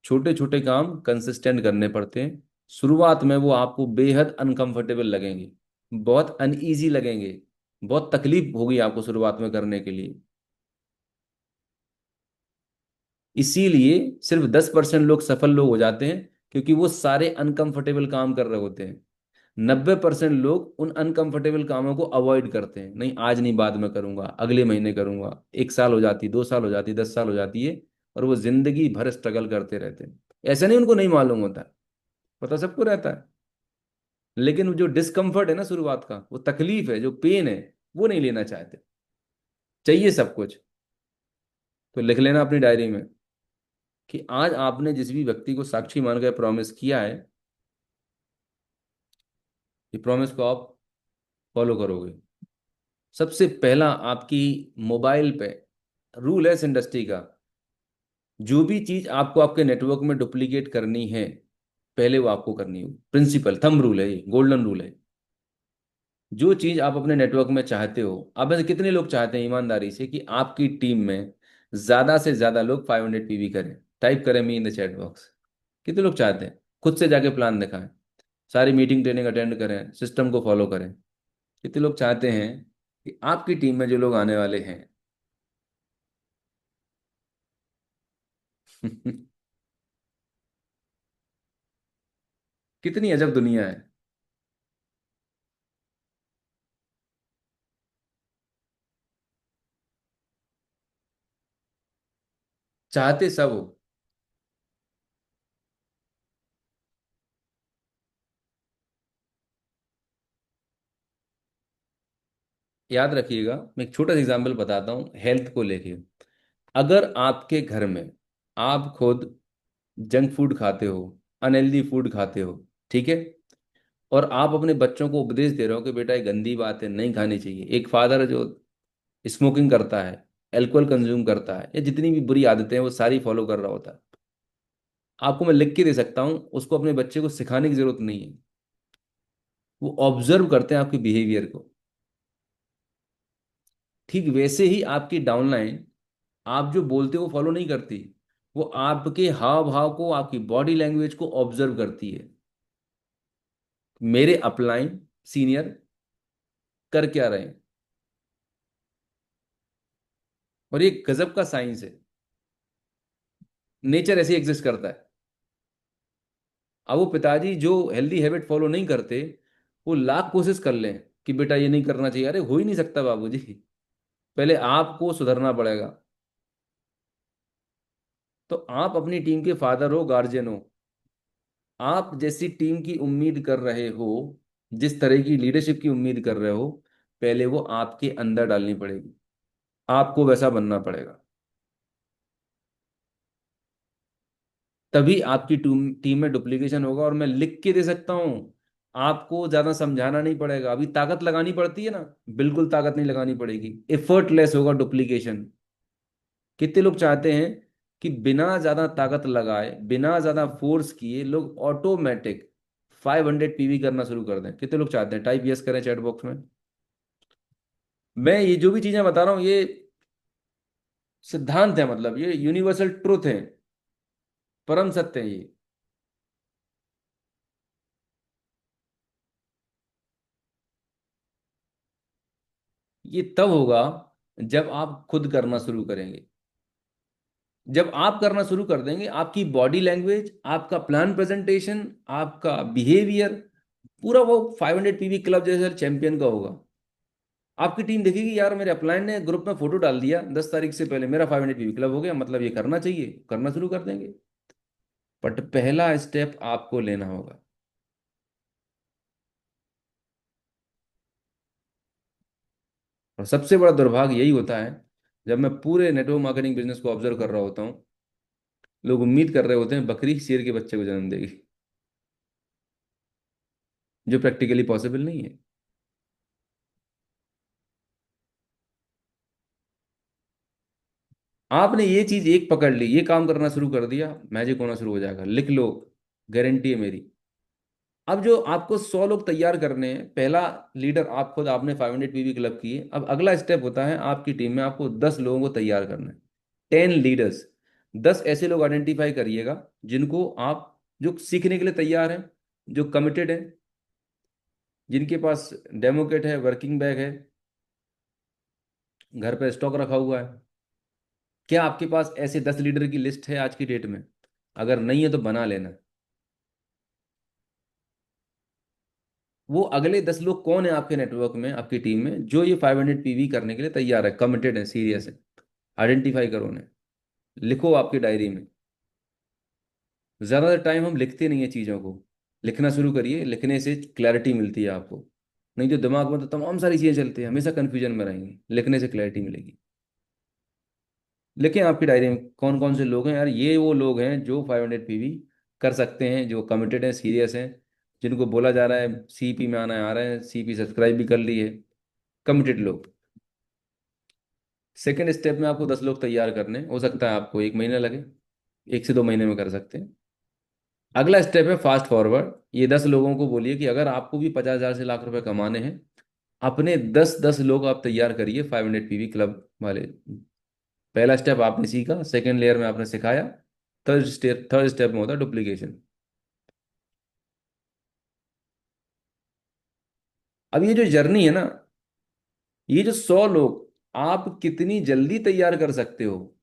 छोटे छोटे काम कंसिस्टेंट करने पड़ते हैं। शुरुआत में वो आपको बेहद अनकंफर्टेबल लगेंगे, बहुत अनईजी लगेंगे, बहुत तकलीफ होगी आपको शुरुआत में करने के लिए। इसीलिए सिर्फ 10% लोग सफल लोग हो जाते हैं, क्योंकि वो सारे अनकंफर्टेबल काम कर रहे होते हैं। 90% लोग उन अनकंफर्टेबल कामों को अवॉइड करते हैं, नहीं आज नहीं, बाद में करूंगा, अगले महीने करूंगा। 1 साल हो जाती, 2 साल हो जाती, 10 साल हो जाती है, और वो जिंदगी भर स्ट्रगल करते रहते हैं। ऐसा नहीं उनको नहीं मालूम होता, पता सबको रहता है, लेकिन वो जो डिस्कम्फर्ट है ना शुरुआत का, वो तकलीफ है, जो पेन है, वो नहीं लेना चाहते। चाहिए सब कुछ। तो लिख लेना अपनी डायरी में, कि आज आपने जिस भी व्यक्ति को साक्षी मानकर प्रॉमिस किया है, ये प्रॉमिस को आप फॉलो करोगे। सबसे पहला आपकी मोबाइल पे रूल है इस इंडस्ट्री का, जो भी चीज आपको आपके नेटवर्क में डुप्लीकेट करनी है, पहले वो आपको करनी हो। प्रिंसिपल थंब रूल है, ये गोल्डन रूल है। जो चीज आप अपने नेटवर्क में चाहते हो, अब ऐसे कितने लोग चाहते हैं ईमानदारी से कि आपकी टीम में ज्यादा से ज्यादा लोग 500 पीवी करें? टाइप करें मी इन द चैट बॉक्स। कितने लोग चाहते हैं? खुद से जाके प्लान दिखाएं, सारी मीटिंग ट्रेनिंग अटेंड करें, सिस्टम को फॉलो करें। कितने लोग चाहते हैं कि आपकी टीम में जो लोग आने वाले हैं कितनी अजब दुनिया है। चाहते सब हो। याद रखिएगा, मैं एक छोटा सा एग्जाम्पल बताता हूँ हेल्थ को लेके। अगर आपके घर में आप खुद जंक फूड खाते हो, अनहेल्दी फूड खाते हो, ठीक है, और आप अपने बच्चों को उपदेश दे रहे हो कि बेटा ये गंदी बात है, नहीं खानी चाहिए। एक फादर जो स्मोकिंग करता है, एल्कोहल कंज्यूम करता है, या जितनी भी बुरी आदतें हैं वो सारी फॉलो कर रहा होता है, आपको मैं लिख के दे सकता हूँ, उसको अपने बच्चे को सिखाने की जरूरत नहीं है। वो ऑब्जर्व करते हैं आपके बिहेवियर को। ठीक वैसे ही आपकी डाउनलाइन, आप जो बोलते हो वो फॉलो नहीं करती। वो आपके हाव भाव को, आपकी बॉडी लैंग्वेज को ऑब्जर्व करती है। मेरे अपलाइन सीनियर कर क्या रहे हैं, और ये गजब का साइंस है। नेचर ऐसे एग्जिस्ट करता है। अब वो पिताजी जो हेल्दी हैबिट फॉलो नहीं करते, वो लाख कोशिश कर लें कि बेटा ये नहीं करना चाहिए, अरे हो ही नहीं सकता बाबूजी। पहले आपको सुधरना पड़ेगा। तो आप अपनी टीम के फादर हो, गार्जियन हो, आप जैसी टीम की उम्मीद कर रहे हो, जिस तरह की लीडरशिप की उम्मीद कर रहे हो, पहले वो आपके अंदर डालनी पड़ेगी। आपको वैसा बनना पड़ेगा। तभी आपकी टीम में डुप्लीकेशन होगा। और मैं लिख के दे सकता हूँ, आपको ज्यादा समझाना नहीं पड़ेगा। अभी ताकत लगानी पड़ती है ना, बिल्कुल ताकत नहीं लगानी पड़ेगी, एफर्टलेस होगा डुप्लीकेशन। कितने लोग चाहते हैं कि बिना ज्यादा ताकत लगाए, बिना ज्यादा फोर्स किए, लोग ऑटोमेटिक 500 पीवी करना शुरू कर दें? कितने लोग चाहते हैं? टाइप यस करें चैट बॉक्स में। मैं ये जो भी चीजें बता रहा हूँ, ये सिद्धांत है, मतलब ये यूनिवर्सल ट्रुथ है, परम सत्य है ये। ये तब होगा जब आप खुद करना शुरू करेंगे। जब आप करना शुरू कर देंगे, आपकी बॉडी लैंग्वेज, आपका प्लान प्रेजेंटेशन, आपका बिहेवियर, पूरा वो 500 पीवी क्लब जैसे चैंपियन का होगा। आपकी टीम देखेगी यार, मेरे अपलाइन ने ग्रुप में फोटो डाल दिया 10 तारीख से पहले, मेरा 500 पीवी क्लब हो गया, मतलब ये करना चाहिए, करना शुरू कर देंगे। बट पहला स्टेप आपको लेना होगा। और सबसे बड़ा दुर्भाग्य यही होता है, जब मैं पूरे नेटवर्क मार्केटिंग बिजनेस को ऑब्जर्व कर रहा होता हूँ, लोग उम्मीद कर रहे होते हैं बकरी शेर के बच्चे को जन्म देगी, जो प्रैक्टिकली पॉसिबल नहीं है। आपने ये चीज एक पकड़ ली, ये काम करना शुरू कर दिया, मैजिक होना शुरू हो जाएगा, लिख लो, गारंटी है मेरी। अब जो आपको 100 लोग तैयार करने हैं, पहला लीडर आप खुद, आपने 500 पीवी क्लब किए, अब अगला स्टेप होता है आपकी टीम में आपको 10 लोगों को तैयार करना है। 10 लीडर्स। 10 ऐसे लोग आइडेंटिफाई करिएगा जिनको आप, जो सीखने के लिए तैयार हैं, जो कमिटेड हैं, जिनके पास डेमो किट है, वर्किंग बैग है, घर पे स्टॉक रखा हुआ है। क्या आपके पास ऐसे 10 लीडर की लिस्ट है आज की डेट में? अगर नहीं है तो बना लेना। वो अगले 10 लोग कौन है आपके नेटवर्क में, आपकी टीम में, जो ये 500 पीवी करने के लिए तैयार है, कमिटेड है, सीरियस है? आइडेंटिफाई करो उन्हें, लिखो आपकी डायरी में। ज़्यादातर टाइम हम लिखते नहीं है चीज़ों को। लिखना शुरू करिए, लिखने से क्लैरिटी मिलती है आपको। नहीं तो दिमाग में तो तमाम सारी चीज़ें चलती हैं, हमेशा कन्फ्यूजन में रहेंगे, लिखने से क्लैरिटी मिलेगी। लिखें आपकी डायरी में कौन कौन से लोग हैं यार, ये वो लोग हैं जो 500 PV कर सकते हैं, जो कमिटेड हैं, सीरियस हैं, जिनको बोला जा रहा है CP में आना है, आ रहे हैं, CP सब्सक्राइब भी कर लिए, कमिटेड लोग। सेकेंड स्टेप में आपको 10 लोग तैयार करने, हो सकता है आपको 1 महीना लगे, 1 से 2 महीने में कर सकते हैं। अगला स्टेप है फास्ट फॉरवर्ड। ये 10 लोगों को बोलिए कि अगर आपको भी 50,000 से लाख रुपए कमाने हैं, अपने 10-10 लोग आप तैयार करिए 500 PV क्लब वाले। पहला स्टेप आपने सीखा, सेकेंड लेयर में आपने सिखाया, थर्ड स्टेप में होता है डुप्लीकेशन। अब ये जो जर्नी है ना, ये जो 100 लोग आप कितनी जल्दी तैयार कर सकते हो,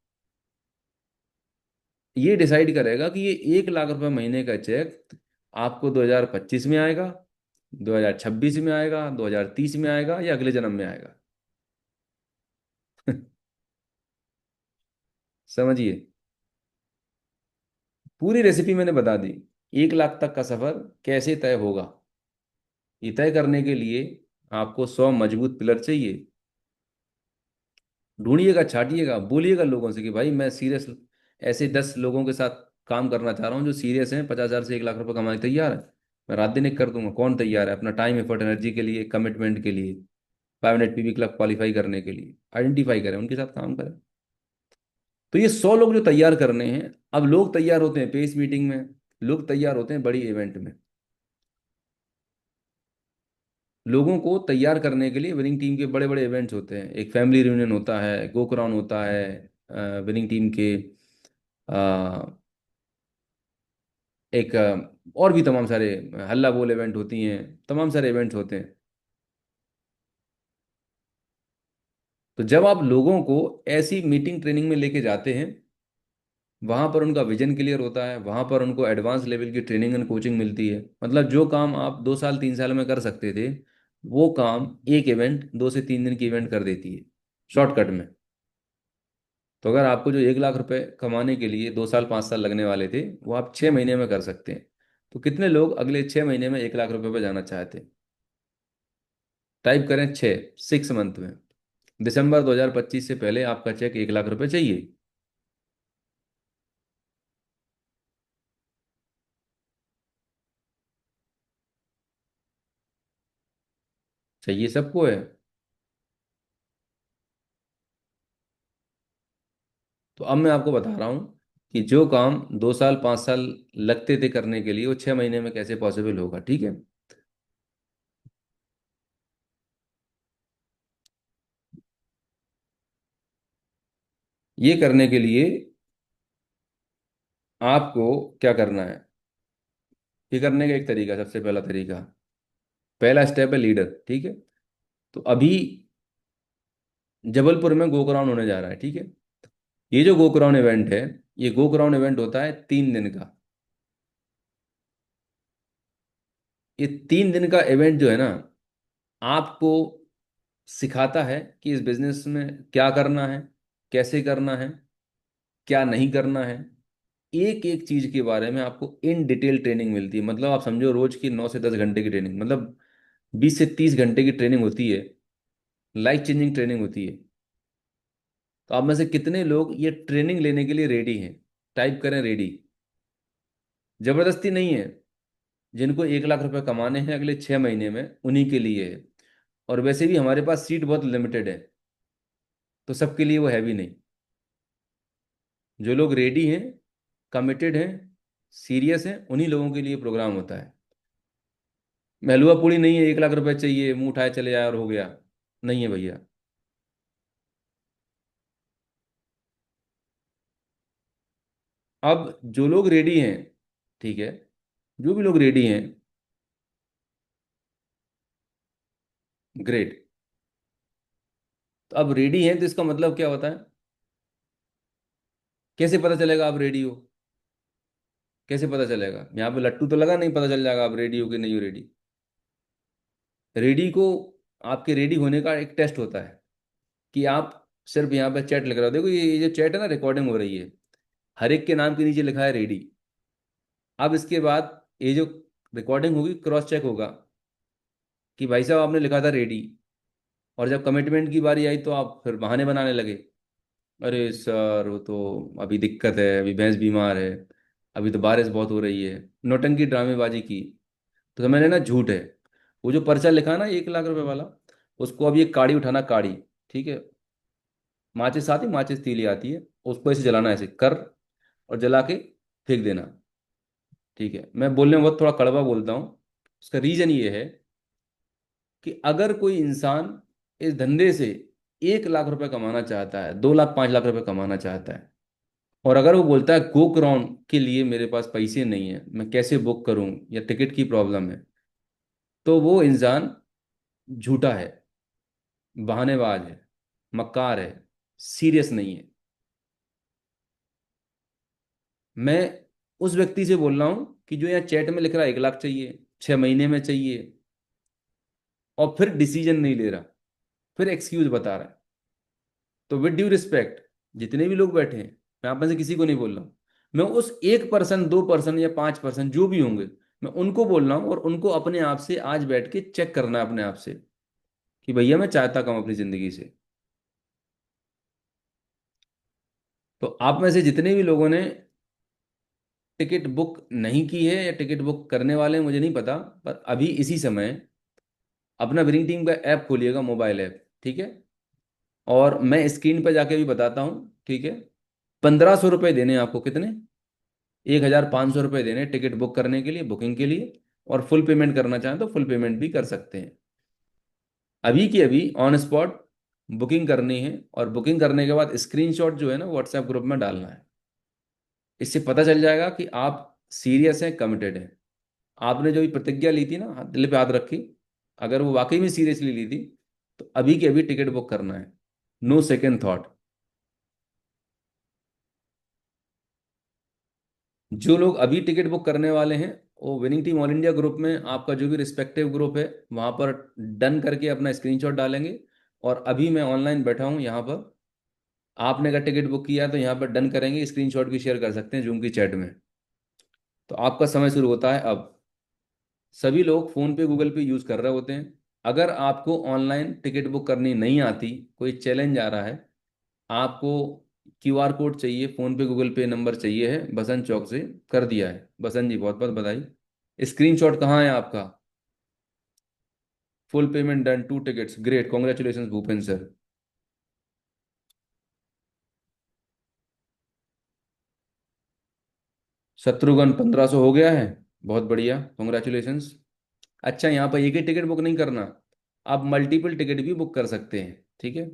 ये डिसाइड करेगा कि ये 1 लाख रुपए महीने का चेक आपको 2025 में आएगा, 2026 में आएगा, 2030 में आएगा, या अगले जन्म में आएगा। समझिए, पूरी रेसिपी मैंने बता दी। 1 लाख तक का सफर कैसे तय होगा, ये तय करने के लिए आपको 100 मजबूत पिलर चाहिए। ढूंढिएगा, छाटिएगा, बोलिएगा लोगों से कि भाई मैं सीरियस, ऐसे 10 लोगों के साथ काम करना चाह रहा हूँ जो सीरियस हैं, 50,000 से 1 लाख रुपए कमाने तैयार है। मैं रात दिन एक कर दूंगा, कौन तैयार है अपना टाइम एफर्ट एनर्जी के लिए, कमिटमेंट के लिए, 500 PV क्लब क्वालिफाई करने के लिए। आइडेंटिफाई करें, उनके साथ काम करें। तो ये 100 लोग जो तैयार करने हैं, अब लोग तैयार होते हैं पेस मीटिंग में, लोग तैयार होते हैं बड़ी इवेंट में। लोगों को तैयार करने के लिए विनिंग टीम के बड़े बड़े इवेंट्स होते हैं, एक फैमिली रियूनियन होता है, गोक्राउन होता है, विनिंग टीम के एक और भी तमाम सारे हल्ला बोल इवेंट होती हैं, तमाम सारे इवेंट्स होते हैं। तो जब आप लोगों को ऐसी मीटिंग ट्रेनिंग में लेके जाते हैं, वहाँ पर उनका विजन क्लियर होता है, वहाँ पर उनको एडवांस लेवल की ट्रेनिंग एंड कोचिंग मिलती है। मतलब जो काम आप 2 साल 3 साल में कर सकते थे, वो काम एक इवेंट 2 से 3 दिन की इवेंट कर देती है, शॉर्टकट में। तो अगर आपको जो 1 लाख रुपए कमाने के लिए 2 साल 5 साल लगने वाले थे, वो आप 6 महीने में कर सकते हैं। तो कितने लोग अगले 6 महीने में 1 लाख रुपए पर जाना चाहते हैं? टाइप करें 6 मंथ में। दिसंबर 2025 से पहले आपका चेक 1 लाख रुपए चाहिए। चाहिए सबको है। तो अब मैं आपको बता रहा हूँ कि जो काम 2 साल 5 साल लगते थे करने के लिए, वो 6 महीने में कैसे पॉसिबल होगा, ठीक है। ये करने के लिए आपको क्या करना है, ये करने का एक तरीका, सबसे पहला तरीका, पहला स्टेप है लीडर, ठीक है। तो अभी जबलपुर में गोकराउंड होने जा रहा है, ठीक है। ये जो गोकराउंड इवेंट है, ये गोकराउंड इवेंट होता है 3 दिन का। ये 3 दिन का इवेंट जो है ना, आपको सिखाता है कि इस बिजनेस में क्या करना है, कैसे करना है, क्या नहीं करना है। एक एक चीज के बारे में आपको इन डिटेल ट्रेनिंग मिलती है। मतलब आप समझो रोज की 9 से 10 घंटे की ट्रेनिंग, मतलब 20 से 30 घंटे की ट्रेनिंग होती है, लाइफ चेंजिंग ट्रेनिंग होती है। तो आप में से कितने लोग ये ट्रेनिंग लेने के लिए रेडी हैं? टाइप करें रेडी। जबरदस्ती नहीं है, जिनको 1 लाख रुपए कमाने हैं अगले 6 महीने में, उन्हीं के लिए है। और वैसे भी हमारे पास सीट बहुत लिमिटेड है, तो सबके लिए वो है भी नहीं। जो लोग रेडी हैं, कमिटेड हैं, सीरियस हैं, उन्हीं लोगों के लिए प्रोग्राम होता है। महलुआ पूड़ी नहीं है 1 लाख रुपए चाहिए मुंह उठाए चले आए और हो गया, नहीं है भैया। अब जो लोग रेडी हैं, ठीक है, जो भी लोग रेडी हैं, ग्रेट। तो अब रेडी हैं तो इसका मतलब क्या होता है? कैसे पता चलेगा आप रेडी हो? कैसे पता चलेगा? यहाँ पे लट्टू तो लगा नहीं, पता चल जाएगा आप रेडी हो कि नहीं हो रेडी। रेडी को, आपके रेडी होने का एक टेस्ट होता है कि आप सिर्फ यहाँ पे चैट लिख रहे हो। देखो ये जो चैट है ना, रिकॉर्डिंग हो रही है, हर एक के नाम के नीचे लिखा है रेडी। अब इसके बाद ये जो रिकॉर्डिंग होगी, क्रॉस चेक होगा कि भाई साहब आपने लिखा था रेडी, और जब कमिटमेंट की बारी आई तो आप फिर बहाने बनाने लगे। अरे सर वो तो अभी दिक्कत है, अभी भैंस बीमार है, अभी तो बारिश बहुत हो रही है, नौटंकी ड्रामेबाजी की। तो मैंने ना झूठ है, वो जो पर्चा लिखा ना 1 लाख रुपए वाला, उसको अब ये काड़ी उठाना, काड़ी, ठीक है, माचिस आती, माचिस तीली आती है, उसको ऐसे जलाना, ऐसे कर और जला के फेंक देना। ठीक है, मैं बोलने में बहुत थोड़ा कड़वा बोलता हूँ। उसका रीजन ये है कि अगर कोई इंसान इस धंधे से 1 लाख रुपए कमाना चाहता है, 2 लाख 5 लाख रुपए कमाना चाहता है, और अगर वो बोलता है गो क्राउन के लिए मेरे पास पैसे नहीं है, मैं कैसे बुक करूं, या टिकट की प्रॉब्लम है, तो वो इंसान झूठा है, बहानेबाज है, मक्कार है, सीरियस नहीं है। मैं उस व्यक्ति से बोल रहा हूं कि जो यहाँ चैट में लिख रहा है 1 लाख चाहिए, 6 महीने में चाहिए, और फिर डिसीजन नहीं ले रहा, फिर एक्सक्यूज बता रहा है। तो विद ड्यू रिस्पेक्ट, जितने भी लोग बैठे हैं, मैं आप में से किसी को नहीं बोल रहा हूँ, मैं उस 1% 2% या 5% जो भी होंगे, मैं उनको बोल रहा हूँ, और उनको अपने आप से आज बैठ के चेक करना है अपने आप से कि भैया मैं चाहता कम अपनी जिंदगी से। तो आप में से जितने भी लोगों ने टिकट बुक नहीं की है या टिकट बुक करने वाले हैं मुझे नहीं पता, पर अभी इसी समय अपना विनिंग टीम का ऐप खोलिएगा, मोबाइल ऐप, ठीक है, और मैं स्क्रीन पर जाके भी बताता हूँ, ठीक है। 1500 रुपये देने हैं आपको, कितने, 1500 रुपये देने हैं टिकट बुक करने के लिए, बुकिंग के लिए, और फुल पेमेंट करना चाहें तो फुल पेमेंट भी कर सकते हैं। अभी की अभी ऑन स्पॉट बुकिंग करनी है, और बुकिंग करने के बाद स्क्रीनशॉट जो है ना व्हाट्सएप ग्रुप में डालना है। इससे पता चल जाएगा कि आप सीरियस हैं, कमिटेड हैं। आपने जो भी प्रतिज्ञा ली थी ना, दिल पे हाथ रखी, अगर वो वाकई में सीरियसली ली थी, तो अभी के अभी टिकट बुक करना है, नो सेकेंड थॉट। जो लोग अभी टिकट बुक करने वाले हैं, वो winning team all India group में, आपका जो भी रिस्पेक्टिव ग्रुप है वहां पर डन करके अपना स्क्रीनशॉट डालेंगे। और अभी मैं ऑनलाइन बैठा हूँ यहाँ पर, आपने अगर टिकट बुक किया है तो यहाँ पर डन करेंगे, स्क्रीनशॉट भी शेयर कर सकते हैं जूम की चैट में। तो आपका समय शुरू होता है अब। सभी लोग फ़ोन पे गूगल पे यूज़ कर रहे होते हैं। अगर आपको ऑनलाइन टिकट बुक करनी नहीं आती, कोई चैलेंज आ रहा है, आपको क्यूआर कोड चाहिए, फ़ोन पे गूगल पे नंबर चाहिए है, बसंत चौक से कर दिया है, बसंत जी बहुत बहुत बधाई। स्क्रीनशॉट कहाँ है आपका, full payment done, 2 tickets, great, congratulation Bhupen sir. Shatrughan 1500 हो गया है, बहुत बढ़िया, कॉन्ग्रेचुलेशंस। अच्छा, यहाँ पर एक ही टिकट बुक नहीं करना, आप मल्टीपल टिकट भी बुक कर सकते हैं, ठीक है।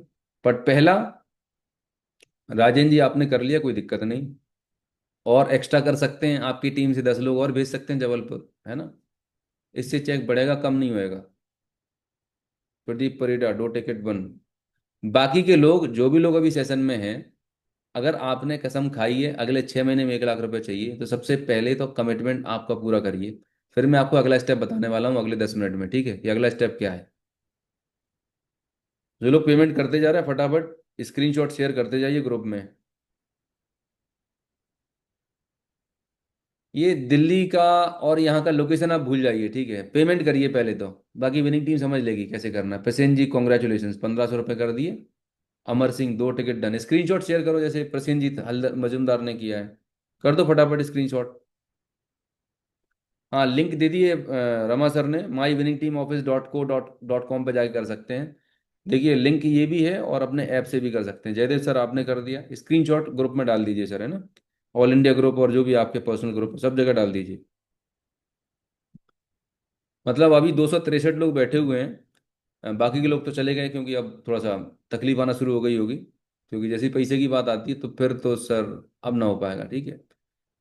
बट पहला, राजेंद्र जी आपने कर लिया, कोई दिक्कत नहीं, और एक्स्ट्रा कर सकते हैं, आपकी टीम से 10 लोग और भेज सकते हैं जबलपुर, है ना, इससे चेक बढ़ेगा, कम नहीं होएगा। प्रदीप परिडा 2 टिकट बन। बाकी के लोग, जो भी लोग अभी सेशन में हैं, अगर आपने कसम खाई है अगले 6 महीने में 1 लाख रुपए चाहिए, तो सबसे पहले तो कमिटमेंट आपका पूरा करिए। फिर मैं आपको अगला स्टेप बताने वाला हूँ अगले 10 मिनट में, ठीक है, कि अगला स्टेप क्या है। जो लोग पेमेंट करते जा रहे हैं फटाफट स्क्रीनशॉट शेयर करते जाइए ग्रुप में। ये दिल्ली का और यहाँ का लोकेशन आप भूल जाइए, ठीक है, पेमेंट करिए पहले तो, बाकी विनिंग टीम समझ लेगी कैसे करना है। प्रसेन जी कॉन्ग्रेचुलेशन, 1500 रुपये कर दिए। Amar Singh 2 ticket done, screenshot share करो जैसे प्रसेनजीत हल्दर मजूमदार ने किया है, कर दो फटाफट स्क्रीनशॉट। हाँ, लिंक दे दिए रमा सर ने, माई विनिंग टीम ऑफिस .co.com पे जाके कर सकते हैं। देखिए लिंक ये भी है, और अपने ऐप से भी कर सकते हैं। जयदेव सर आपने कर दिया, स्क्रीनशॉट ग्रुप में डाल दीजिए सर, है ना, ऑल इंडिया ग्रुप और जो भी आपके पर्सनल ग्रुप सब जगह डाल दीजिए। मतलब अभी 263 लोग बैठे हुए हैं, बाकी के लोग तो चले गए, क्योंकि अब थोड़ा सा तकलीफ आना शुरू हो गई होगी, क्योंकि जैसे ही पैसे की बात आती है तो फिर तो सर अब ना हो पाएगा, ठीक है।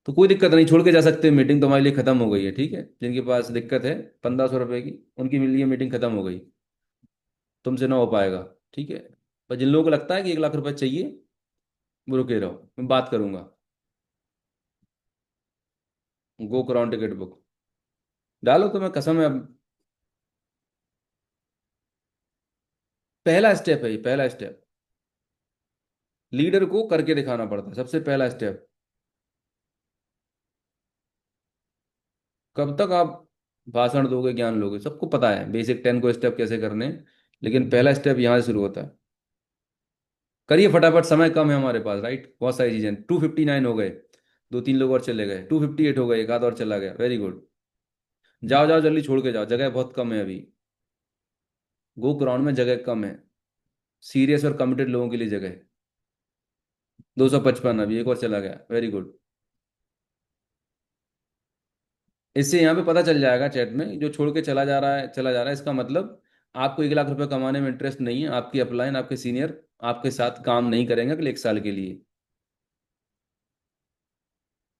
तो कोई दिक्कत नहीं, छोड़ के जा सकते हैं, मीटिंग तो हमारे लिए खत्म हो गई है, ठीक है। जिनके पास दिक्कत है 1500 रुपये की, उनके लिए मीटिंग खत्म हो गई, तुमसे ना हो पाएगा, ठीक है। पर जिन लोगों को लगता है कि 1 लाख रुपये चाहिए, वो रुके रहो, मैं बात करूंगा। गो कराउंड टिकट बुक डालो, तो मैं कसम है अब, पहला स्टेप है ये, पहला स्टेप लीडर को करके दिखाना पड़ता है, सबसे पहला स्टेप। कब तक आप भाषण दोगे, ज्ञान लोगे, सबको पता है बेसिक 10 को स्टेप कैसे करने हैं, लेकिन पहला स्टेप यहाँ से शुरू होता है। करिए फटाफट, समय कम है हमारे पास, राइट। बहुत सारी चीजें, 259 हो गए, दो तीन लोग और चले गए, 258 हो गए, एक आध और चला गया, वेरी गुड। जाओ जाओ जल्दी छोड़ के जाओ, जगह बहुत कम है अभी। गो ग्राउंड में जगह कम है, सीरियस और कमिटेड लोगों के लिए जगह है। 255, अभी एक और चला गया, वेरी गुड। इससे यहाँ पे पता चल जाएगा चैट में, जो छोड़ के चला जा रहा है चला जा रहा है, इसका मतलब आपको 1 लाख रुपए कमाने में इंटरेस्ट नहीं है, आपकी अपलाइन, आपके सीनियर आपके साथ काम नहीं करेंगे अगले 1 साल के लिए।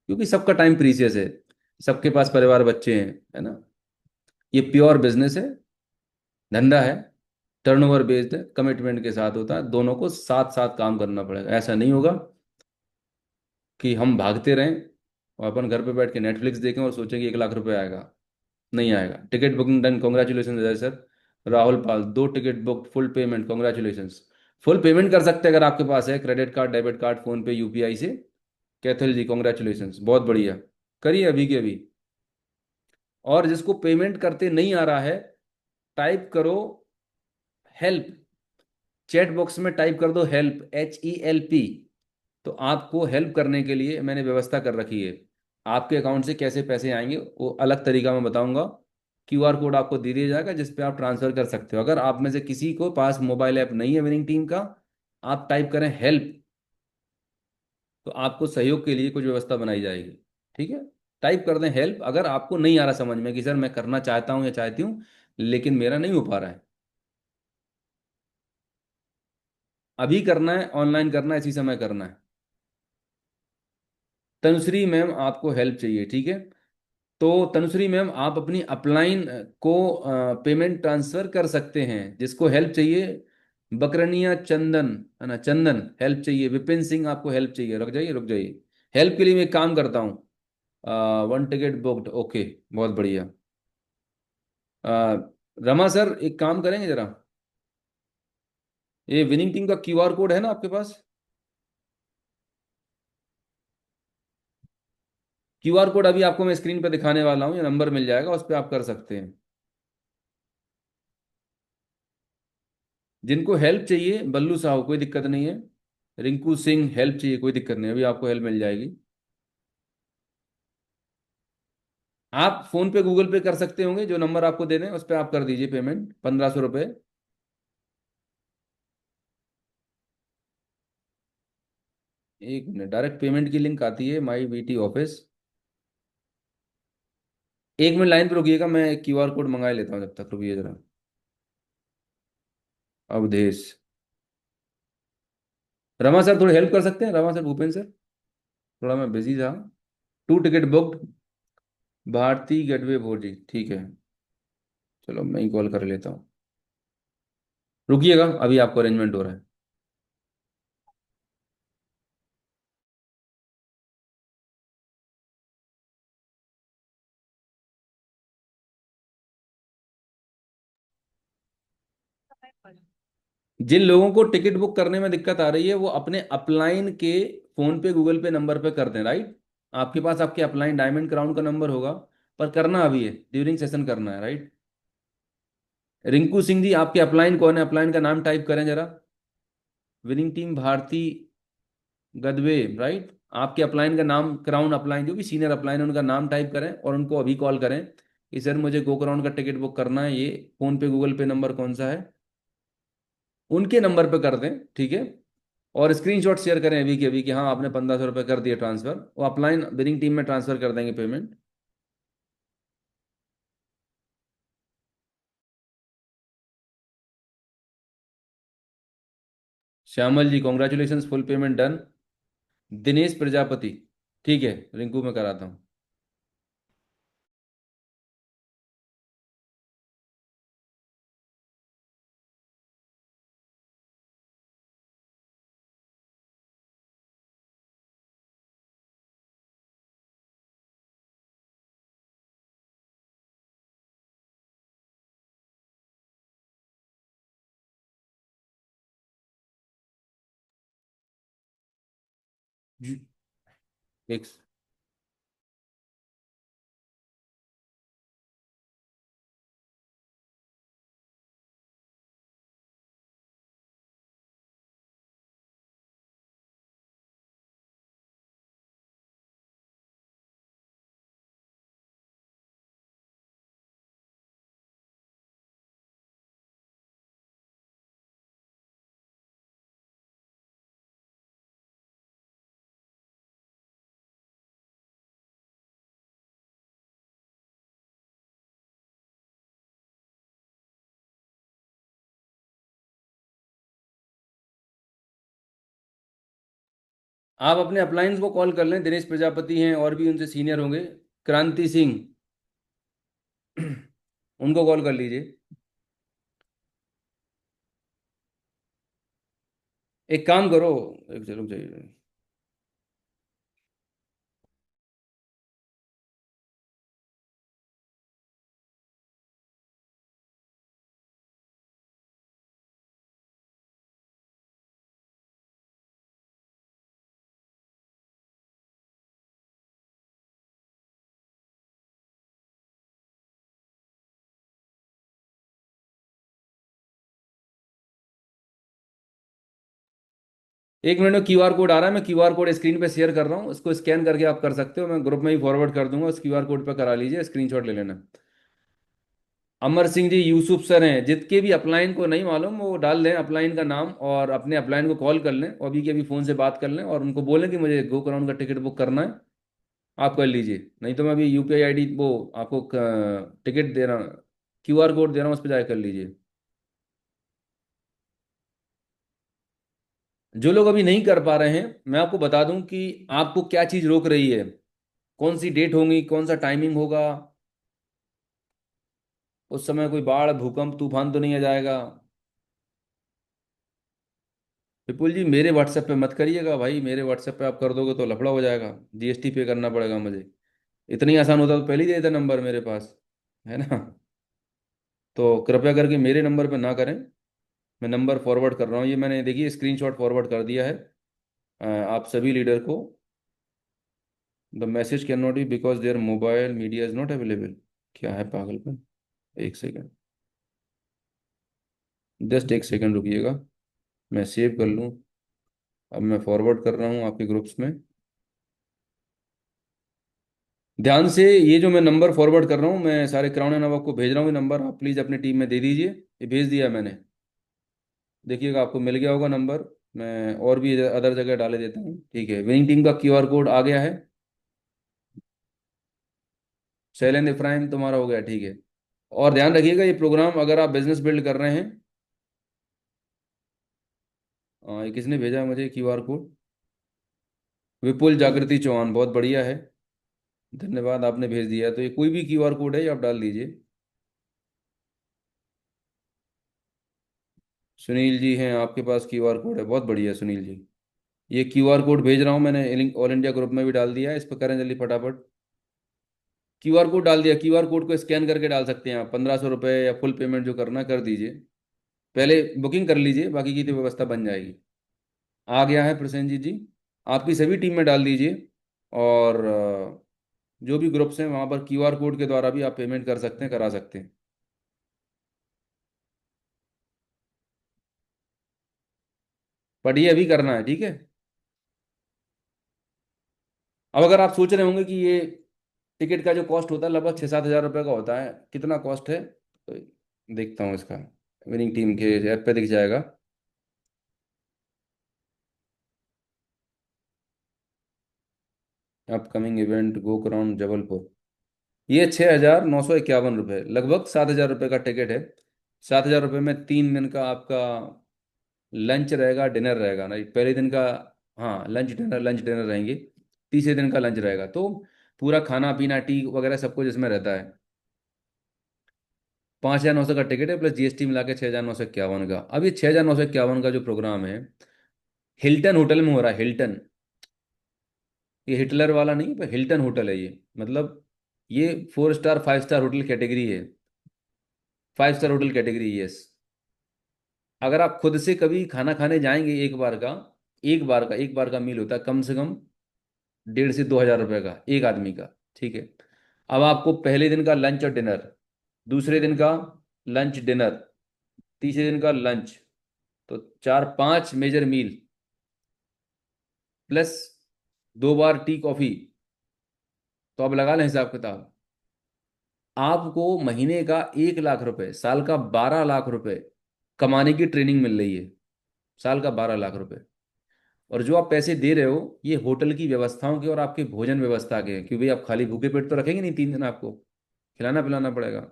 क्योंकि सबका टाइम प्रीसियस है, सबके पास परिवार बच्चे हैं, है ना। ये प्योर बिजनेस है, धंधा है, टर्नओवर बेस्ड है, कमिटमेंट के साथ होता है, दोनों को साथ साथ काम करना पड़ेगा। ऐसा नहीं होगा कि हम भागते रहें और अपन घर पे बैठ के नेटफ्लिक्स देखें और सोचें कि 1 लाख रुपए आएगा। नहीं आएगा। Ticket booking done, congratulation Ajay sir. Rahul Pal, 2 ticket book, full payment, congratulations. Full payment कर सकते हैं अगर आपके पास है credit card, debit card, PhonePe, UPI से। कैथल जी कॉन्ग्रेचुलेशंस, बहुत बढ़िया। करिए अभी के अभी। और जिसको पेमेंट करते नहीं आ रहा है, टाइप करो हेल्प, चैट बॉक्स में टाइप कर दो हेल्प, HELP। तो आपको हेल्प करने के लिए मैंने व्यवस्था कर रखी है। आपके अकाउंट से कैसे पैसे आएंगे वो अलग तरीका मैं बताऊंगा। QR कोड आपको दे दिया जाएगा जिस पे आप ट्रांसफर कर सकते हो। अगर आप में से किसी को पास मोबाइल ऐप नहीं है विनिंग टीम का, आप टाइप करें हेल्प, तो आपको सहयोग के लिए कुछ व्यवस्था बनाई जाएगी। ठीक है, टाइप कर दें हेल्प। अगर आपको नहीं आ रहा समझ में कि सर मैं करना चाहता हूँ या चाहती हूँ लेकिन मेरा नहीं हो पा रहा है, अभी करना है, ऑनलाइन करना है, इसी समय करना है। तनुश्री मैम आपको हेल्प चाहिए, ठीक है। तो तनुश्री मैम आप अपनी अपलाइन को पेमेंट ट्रांसफर कर सकते हैं। जिसको हेल्प चाहिए, बकरनिया चंदन, है ना, चंदन हेल्प चाहिए, विपिन सिंह आपको हेल्प चाहिए, रुक जाइए रुक जाइए। हेल्प के लिए मैं एक काम करता हूँ, 1 टिकट बुक्ड, ओके, बहुत बढ़िया। रमा सर एक काम करेंगे जरा, ये विनिंग टीम का QR कोड है ना आपके पास? QR कोड अभी आपको मैं स्क्रीन पे दिखाने वाला हूँ, ये नंबर मिल जाएगा, उस पर आप कर सकते हैं। जिनको हेल्प चाहिए, बल्लू साहू कोई दिक्कत नहीं है, रिंकू सिंह हेल्प चाहिए, कोई दिक्कत नहीं, अभी आपको हेल्प मिल जाएगी। आप फोन पे गूगल पे कर सकते होंगे, जो नंबर आपको दे दें उस पर आप कर दीजिए पेमेंट, 1500 रुपये। 1 मिनट, डायरेक्ट पेमेंट की लिंक आती है माई वीटी ऑफिस। 1 मिनट लाइन पे रुकिएगा, मैं QR कोड मंगा लेता हूँ, जब तक रुकिए जरा। अवधेश, रमा सर थोड़ी हेल्प कर सकते हैं, रमा सर, भूपेन सर, थोड़ा मैं बिजी था। 2 टिकट बुक्ड, भारती गेटवे भोजी, ठीक है। चलो मैं ही कॉल कर लेता हूँ, रुकिएगा, अभी आपको अरेंजमेंट हो रहा है। जिन लोगों को टिकट बुक करने में दिक्कत आ रही है वो अपने अपलाइन के फोन पे गूगल पे नंबर पे कर दें, राइट। आपके पास आपके अपलाइन डायमंड क्राउन का नंबर होगा, पर करना अभी है, ड्यूरिंग सेशन करना है, राइट। रिंकू सिंह जी आपके अपलाइन कौन है, अपलाइन का नाम टाइप करें जरा। Winning team Bharti Gadve, right. आपके अपलाइन का नाम, क्राउन अपलाइन, जो भी सीनियर अपलाइन है उनका नाम टाइप करें और उनको अभी कॉल करें कि सर मुझे गो क्राउन का टिकट बुक करना है, ये फोन पे गूगल पे नंबर कौन सा है, उनके नंबर पे कर दें, ठीक है। और स्क्रीनशॉट शेयर करें अभी के अभी कि हाँ आपने 1500 रुपये कर दिए ट्रांसफर, वो अपलाइन बिलिंग टीम में ट्रांसफर कर देंगे payment. Shyamal ji congratulation, full payment done. Dinesh Prajapati, ठीक है, रिंकू में कराता हूँ। जी, एक आप अपने अपलाइंस को कॉल कर लें, दिनेश प्रजापति हैं और भी उनसे सीनियर होंगे, क्रांति सिंह, उनको कॉल कर लीजिए। एक काम करो, एक चलो चाहिए। एक मिनट में क्यूआर कोड आ रहा है, मैं क्यूआर कोड स्क्रीन पे शेयर कर रहा हूँ, उसको स्कैन करके आप कर सकते हो, मैं ग्रुप में ही फॉरवर्ड कर दूंगा, उस क्यूआर कोड पे करा लीजिए, स्क्रीनशॉट ले लेना। अमर सिंह जी, यूसुफ सर हैं, जितके भी अपलाइन को नहीं मालूम वो डाल दें अपलाइन का नाम, और अपने अपलाइन को कॉल कर लें, और अभी के अभी फ़ोन से बात कर लें और उनको बोलें कि मुझे गो कराउंड का टिकट बुक करना है। आप कर लीजिए, नहीं तो मैं अभी यूपीआई आईडी वो आपको टिकट दे रहा हूँ, क्यूआर कोड दे रहा हूँ, उस पर जाकर कर लीजिए। जो लोग अभी नहीं कर पा रहे हैं, मैं आपको बता दूं कि आपको क्या चीज़ रोक रही है, कौन सी डेट होगी, कौन सा टाइमिंग होगा, उस समय कोई बाढ़ भूकंप तूफान तो नहीं आ जाएगा। विपुल जी, मेरे व्हाट्सएप पे मत करिएगा भाई, मेरे व्हाट्सएप पे आप कर दोगे तो लफड़ा हो जाएगा, जीएसटी पे करना पड़ेगा मुझे। इतनी आसान होता तो पहले ही दे देता नंबर मेरे पास, है ना। तो कृपया करके मेरे नंबर पे ना करें। मैं नंबर फॉरवर्ड कर रहा हूँ, ये मैंने देखिए स्क्रीनशॉट फॉरवर्ड कर दिया है आप सभी लीडर को। The message can not be because there mobile media is not available. क्या है पागलपन। एक सेकेंड, जस्ट एक सेकेंड रुकिएगा, मैं सेव कर लूँ। अब मैं फॉरवर्ड कर रहा हूँ आपके ग्रुप्स में। ध्यान से, ये जो मैं नंबर फॉरवर्ड कर रहा हूँ, मैं सारे क्राउन एंड नवाब को भेज रहा हूँ, ये नंबर आप प्लीज़ अपनी टीम में दे दीजिए। ये भेज दिया मैंने, देखिएगा आपको मिल गया होगा नंबर। मैं और भी अदर जगह डाले देता हूँ, ठीक है। विनिंग टीम का क्यूआर कोड आ गया है। शैलेंद्र इफ्राहिम तुम्हारा हो गया, ठीक है। और ध्यान रखिएगा, ये प्रोग्राम अगर आप बिजनेस बिल्ड कर रहे हैं, ये किसने भेजा है मुझे क्यूआर कोड? विपुल जागृति चौहान, बहुत बढ़िया है, धन्यवाद, आपने भेज दिया है। तो ये कोई भी क्यूआर कोड है, ये आप डाल दीजिए। सुनील जी हैं, आपके पास क्यूआर कोड है, बहुत बढ़िया सुनील जी। ये क्यूआर कोड भेज रहा हूँ मैंने, ऑल इंडिया ग्रुप में भी डाल दिया है, इस पर करें जल्दी फटाफट। क्यूआर कोड डाल दिया, क्यूआर कोड को स्कैन करके डाल सकते हैं आप, 1500 रुपये या फुल पेमेंट जो करना कर दीजिए। पहले बुकिंग कर लीजिए, बाकी की तो व्यवस्था बन जाएगी। आ गया है प्रसेनजीत जी, आपकी सभी टीम में डाल दीजिए। और जो भी ग्रुप्स हैं वहाँ पर क्यूआर कोड के द्वारा भी आप पेमेंट कर सकते हैं, करा सकते हैं। बट ये अभी करना है, ठीक है। अब अगर आप सोच रहे होंगे कि ये टिकट का जो कॉस्ट होता है लगभग 6-7 हज़ार रुपये का होता है, कितना कॉस्ट है, तो देखता हूँ इसका, विनिंग टीम के ऐप पे दिख जाएगा। अपकमिंग इवेंट गो कराउंड जबलपुर, ये 6,951 रुपये, लगभग 7 हज़ार रुपये का टिकट है। 7 हज़ार रुपये में 3 दिन का आपका लंच रहेगा, डिनर रहेगा ना पहले दिन का। हाँ, लंच डिनर रहेंगे, तीसरे दिन का लंच रहेगा, तो पूरा खाना पीना टी वगैरह सब कुछ इसमें रहता है। 5,900 का टिकट है, प्लस जीएसटी मिला के 6,951 का। अब ये 6,951 का जो प्रोग्राम है, हिल्टन होटल में हो रहा है, हिल्टन। ये हिटलर वाला नहीं, पर हिल्टन होटल है ये, मतलब ये 4 स्टार 5 स्टार होटल कैटेगरी है, 5 स्टार होटल कैटेगरी, यस। अगर आप खुद से कभी खाना खाने जाएंगे, एक बार का मील होता है कम से कम 1,500 से 2,000 रुपये का, एक आदमी का, ठीक है। अब आपको पहले दिन का लंच और डिनर, दूसरे दिन का लंच डिनर, तीसरे दिन का लंच, तो 4-5 मेजर मील, प्लस 2 बार टी कॉफी, तो आप लगा लें हिसाब किताब। आपको महीने का 1 लाख रुपए, साल का 12 लाख रुपए कमाने की ट्रेनिंग मिल रही है, साल का 12 लाख रुपए। और जो आप पैसे दे रहे हो, ये होटल की व्यवस्थाओं के और आपके भोजन व्यवस्था के हैं, क्योंकि आप खाली भूखे पेट तो रखेंगे नहीं, 3 दिन आपको खिलाना पिलाना पड़ेगा,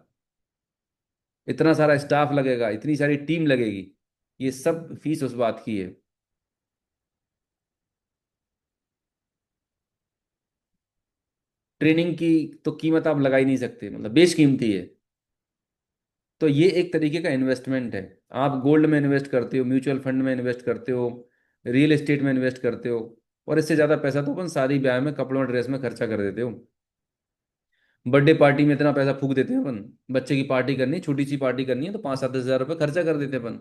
इतना सारा स्टाफ लगेगा, इतनी सारी टीम लगेगी, ये सब फीस उस बात की है। ट्रेनिंग की तो कीमत आप लगा ही नहीं सकते, मतलब बेशकीमती है। तो ये एक तरीके का इन्वेस्टमेंट है। आप गोल्ड में इन्वेस्ट करते हो, म्यूचुअल फंड में इन्वेस्ट करते हो, रियल एस्टेट में इन्वेस्ट करते हो, और इससे ज़्यादा पैसा तो अपन शादी ब्याह में कपड़ों और ड्रेस में खर्चा कर देते हो। बर्थडे पार्टी में इतना पैसा फूक देते हैं अपन। बच्चे की पार्टी करनी, छोटी सी पार्टी करनी है तो 5-7 हज़ार रुपये खर्चा कर देते हैं अपन।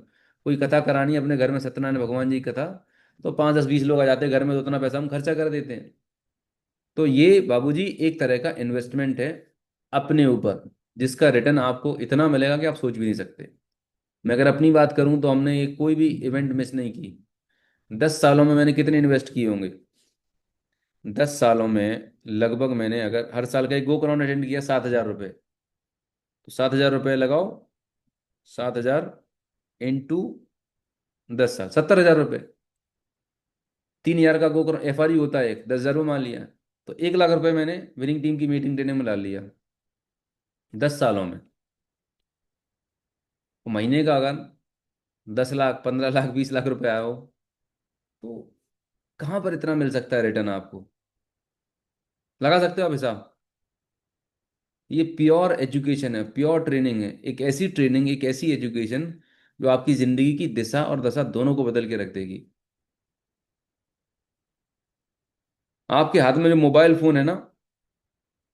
कोई कथा करानी है अपने घर में, सत्यनारायण भगवान जी की कथा, तो 5-10-20 लोग आ जाते हैं घर में, तो उतना पैसा हम खर्चा कर देते हैं। तो ये बाबूजी एक तरह का इन्वेस्टमेंट है अपने ऊपर, जिसका रिटर्न आपको इतना मिलेगा कि आप सोच भी नहीं सकते। मैं अगर अपनी बात करूं तो हमने ये कोई भी इवेंट मिस नहीं की। 10 सालों में मैंने कितने इन्वेस्ट किए होंगे? 10 सालों में लगभग मैंने, अगर हर साल का एक गो कराउंड अटेंड किया, 7 हज़ार रुपये, तो 7 हज़ार रुपये लगाओ, 7 हज़ार इंटू 10 साल, 70 हज़ार रुपये। 3 हज़ार का गो कराउंड FRU होता है, एक 10 हज़ार मान लिया, तो 1 लाख रुपए मैंने विनिंग टीम की मीटिंग देने में डाल लिया 10 सालों में। तो महीने का अगर 10 लाख, 15 लाख, 20 लाख रुपए आया हो, तो कहाँ पर इतना मिल सकता है रिटर्न आपको? लगा सकते हो आप हिसाब? ये प्योर एजुकेशन है, प्योर ट्रेनिंग है, एक ऐसी ट्रेनिंग, एक ऐसी एजुकेशन जो आपकी जिंदगी की दिशा और दशा दोनों को बदल के रख देगी। आपके हाथ में जो मोबाइल फोन है ना,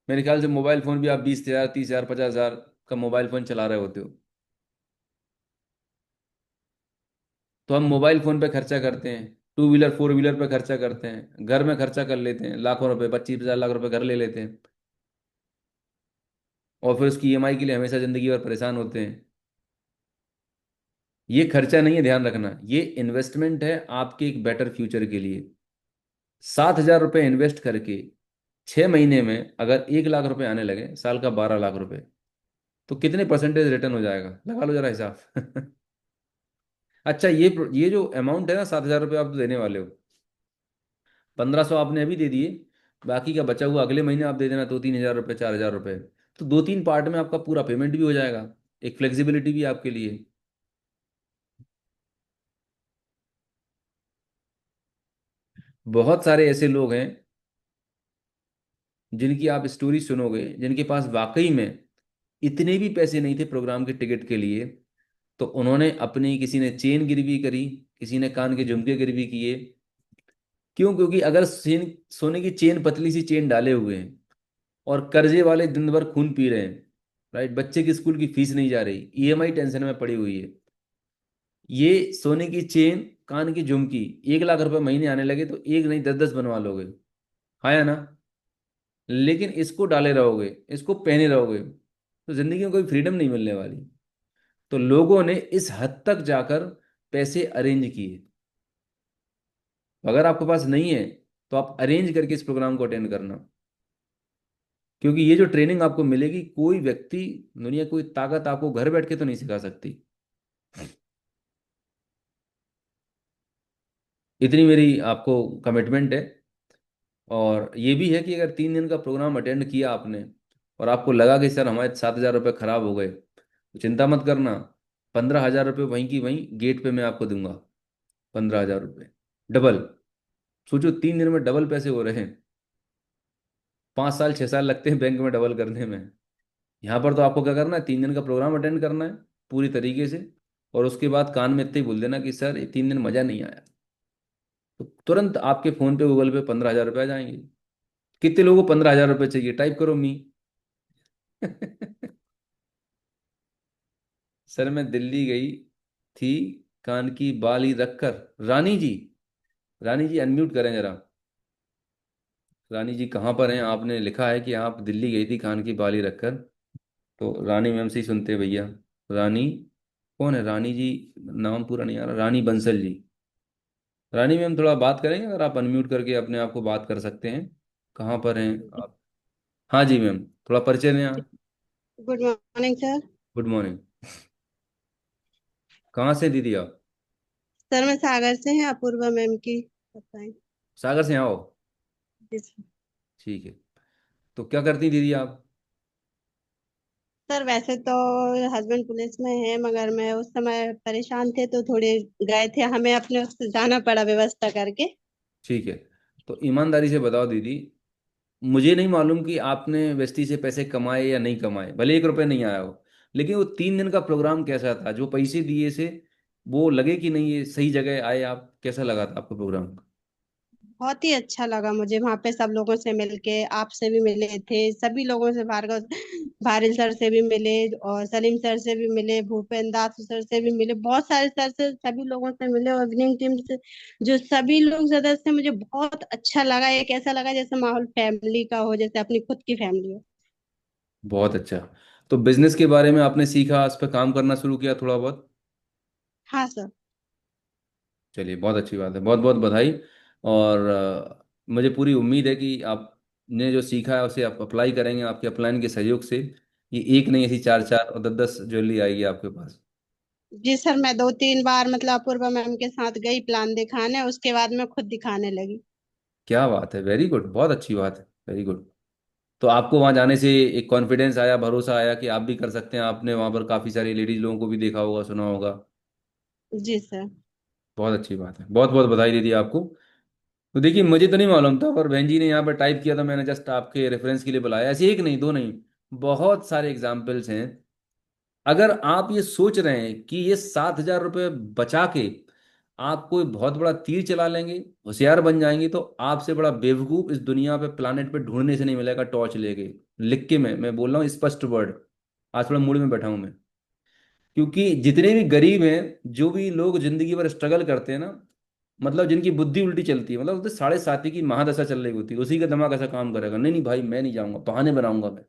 मेरे ख्याल से मोबाइल फोन भी आप 20 हज़ार, 30 हज़ार, 50 हज़ार का मोबाइल फोन चला रहे होते हो। तो हम मोबाइल फोन पे खर्चा करते हैं, टू व्हीलर फोर व्हीलर पे खर्चा करते हैं, घर में खर्चा कर लेते हैं लाखों रुपए, 25-50 लाख रुपए घर ले लेते हैं, और फिर उसकी EMI के लिए हमेशा जिंदगी भर परेशान होते हैं। ये खर्चा नहीं है, ध्यान रखना, ये इन्वेस्टमेंट है आपके एक बेटर फ्यूचर के लिए। 7 हज़ार रुपये इन्वेस्ट करके 6 महीने में अगर 1 लाख रुपए आने लगे, साल का 12 लाख रुपए, तो कितने परसेंटेज रिटर्न हो जाएगा? लगा लो जरा हिसाब। अच्छा, ये जो अमाउंट है ना, 7 हज़ार रुपये आप तो देने वाले हो, 1500 आपने अभी दे दिए, बाकी का बचा हुआ अगले महीने आप दे देना, 2-3 हज़ार रुपये, 4 हज़ार रुपये। तो 2-3 पार्ट में आपका पूरा पेमेंट भी हो जाएगा, एक फ्लेक्सिबिलिटी भी आपके लिए। बहुत सारे ऐसे लोग हैं जिनकी आप स्टोरी सुनोगे, जिनके पास वाकई में इतने भी पैसे नहीं थे प्रोग्राम के टिकट के लिए, तो उन्होंने अपनी, किसी ने चेन गिरवी करी, किसी ने कान के झुमके गिरवी किए। क्यों? क्योंकि अगर सोने की चेन, पतली सी चेन डाले हुए हैं, और कर्जे वाले दिन भर खून पी रहे हैं, राइट, बच्चे की स्कूल की फीस नहीं जा रही, EMI टेंशन में पड़ी हुई है, ये सोने की चेन, कान की झुमकी, 1 लाख रुपए महीने आने लगे तो एक नहीं 10-10 बनवा लोगे। हाँ या ना? लेकिन इसको डाले रहोगे, इसको पहने रहोगे, तो जिंदगी में कोई फ्रीडम नहीं मिलने वाली। तो लोगों ने इस हद तक जाकर पैसे अरेंज किए। अगर आपके पास नहीं है, तो आप अरेंज करके इस प्रोग्राम को अटेंड करना, क्योंकि ये जो ट्रेनिंग आपको मिलेगी, कोई व्यक्ति, दुनिया कोई ताकत आपको घर बैठ के तो नहीं सिखा सकती। इतनी मेरी आपको कमिटमेंट है। और ये भी है कि अगर 3 दिन का प्रोग्राम अटेंड किया आपने, और आपको लगा कि सर हमारे 7 हज़ार रुपये खराब हो गए, तो चिंता मत करना, 15 हज़ार रुपये वहीं की वहीं गेट पे मैं आपको दूंगा। 15 हज़ार रुपये डबल। सोचो, 3 दिन में डबल पैसे हो रहे हैं। 5 साल 6 साल लगते हैं बैंक में डबल करने में। यहाँ पर तो आपको क्या करना है, 3 दिन का प्रोग्राम अटेंड करना है पूरी तरीके से, और उसके बाद कान में इतने ही बोल देना कि सर ये 3 दिन मजा नहीं आया, तो तुरंत आपके फोन पे, गूगल पे 15 हज़ार रुपये आ जाएंगे। कितने लोगों को 15 हज़ार रुपये चाहिए? टाइप करो मी। सर मैं दिल्ली गई थी, कान की बाली रखकर। रानी जी, रानी जी अनम्यूट करें जरा। रानी जी कहाँ पर हैं? आपने लिखा है कि आप दिल्ली गई थी कान की बाली रखकर, तो रानी मैम से ही सुनते हैं भैया। रानी कौन है? रानी जी, नाम पूरा नहीं आ रहा, रानी बंसल जी। रानी मैम थोड़ा बात करेंगे, अगर आप अनम्यूट करके अपने आप को बात कर सकते हैं। कहाँ पर हैं आप? हाँ जी मैम, थोड़ा परिचय दें आप।
Good morning sir.
Good morning. कहाँ से दीदी आप?
सर मैं सागर से हैं, अपूर्वा मैम की बताएं।
सागर से आओ।
जी सर।
ठीक है। तो क्या करती हैं दीदी आप?
सर वैसे तो हस्बैंड पुलिस में है, मगर मैं उस समय परेशान थे तो थोड़े गए थे, हमें अपने उससे जाना पड़ा व्यवस्था करके।
ठीक है। तो ईमानदारी से बताओ दीदी, मुझे नहीं मालूम कि आपने वेस्टी से पैसे कमाए या नहीं कमाए, भले 1 रुपये नहीं आया हो, लेकिन वो 3 दिन का प्रोग्राम कैसा था, जो पैसे दिए से वो लगे कि नहीं ये सही जगह आए आप, कैसा लगा था आपको प्रोग्राम?
बहुत ही अच्छा लगा मुझे वहां पे सब लोगों से मिलके। आपसे भी मिले थे, सभी लोगों से, भार्गव भारिल सर से भी मिले, और सलीम सर से भी मिले, भूपेंद्र दास सर से भी मिले, बहुत सारे सर से, सभी लोगों से मिले। और इवनिंग टीम से जो सभी लोग सदस्य, मुझे बहुत अच्छा लगा। एक ऐसा लगा जैसे माहौल फैमिली का हो, जैसे अपनी खुद की फैमिली हो।
बहुत अच्छा। तो बिजनेस के बारे में आपने सीखा, उस पर काम करना शुरू किया थोड़ा बहुत?
हाँ सर।
चलिए बहुत अच्छी बात है, बहुत बहुत बधाई। और मुझे पूरी उम्मीद है कि आपने जो सीखा है उसे आप अप्लाई करेंगे, आपके अपलाइन के सहयोग से ये एक नहीं ऐसी चार चार और 10 10 ज्वेलरी आएगी आपके पास।
जी सर, मैं 2 3 बार मतलब अपूर्वा मैम के साथ गई प्लान दिखाने, उसके बाद मैं खुद दिखाने लगी।
क्या बात है, वेरी गुड, बहुत अच्छी बात है, वेरी गुड। तो आपको वहाँ जाने से एक कॉन्फिडेंस आया, भरोसा आया कि आप भी कर सकते हैं, आपने वहाँ पर काफ़ी सारी लेडीज लोगों को भी देखा होगा, सुना होगा।
जी सर।
बहुत अच्छी बात है, बहुत बहुत बधाई दीदी आपको। तो देखिए मुझे तो नहीं मालूम था, पर बहन जी ने यहाँ पर टाइप किया था, मैंने जस्ट आपके रेफरेंस के लिए बुलाया। ऐसे एक नहीं, दो नहीं, बहुत सारे एग्जाम्पल्स हैं। अगर आप ये सोच रहे हैं कि ये 7,000 रुपये बचा के आप कोई बहुत बड़ा तीर चला लेंगे, होशियार बन जाएंगे, तो आपसे बड़ा बेवकूफ इस दुनिया पे, प्लानेट पे ढूंढने से नहीं मिलेगा टॉर्च लेके। लिख के मैं बोल रहा हूँ स्पष्ट वर्ड। आज थोड़ा मूड में बैठा हूं मैं, क्योंकि जितने भी गरीब हैं, जो भी लोग जिंदगी भर स्ट्रगल करते हैं ना, मतलब जिनकी बुद्धि उल्टी चलती है, मतलब 7.5 की महादशा चल रही होती है, उसी का दिमाग ऐसा काम करेगा, नहीं नहीं भाई मैं नहीं जाऊंगा, बहाने बनाऊंगा मैं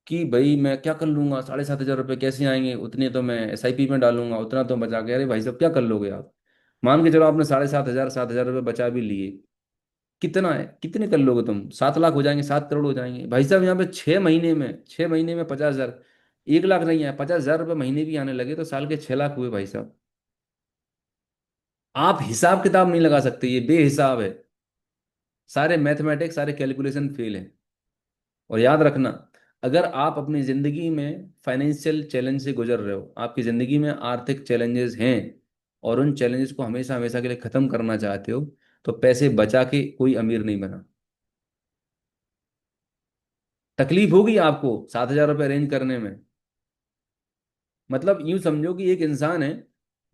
कि भाई मैं क्या कर लूंगा, 7,500 रुपये कैसे आएंगे, उतने तो मैं एसआईपी में डालूंगा, उतना तो बचा के। अरे भाई साहब क्या कर लोगे आप? मान के चलो आपने 7,500 7,000 रुपये बचा भी लिए, कितना है, कितने कर लोगे तुम? 7 लाख हो जाएंगे, 7 करोड़ हो जाएंगे भाई साहब। यहाँ पे 6 महीने में, 6 महीने में 50,000, 1 लाख नहीं है, 50,000 रुपये महीने भी आने लगे तो साल के 6 लाख हुए भाई साहब। आप हिसाब किताब नहीं लगा सकते, ये बेहिसाब है। सारे मैथमेटिक्स, सारे कैलकुलेशन फेल है। और याद रखना, अगर आप अपनी जिंदगी में फाइनेंशियल चैलेंज से गुजर रहे हो, आपकी जिंदगी में आर्थिक चैलेंजेस हैं, और उन चैलेंजेस को हमेशा हमेशा के लिए खत्म करना चाहते हो, तो पैसे बचा के कोई अमीर नहीं बना। तकलीफ होगी आपको 7,000 रुपये अरेंज करने में। मतलब यूं समझो कि एक इंसान है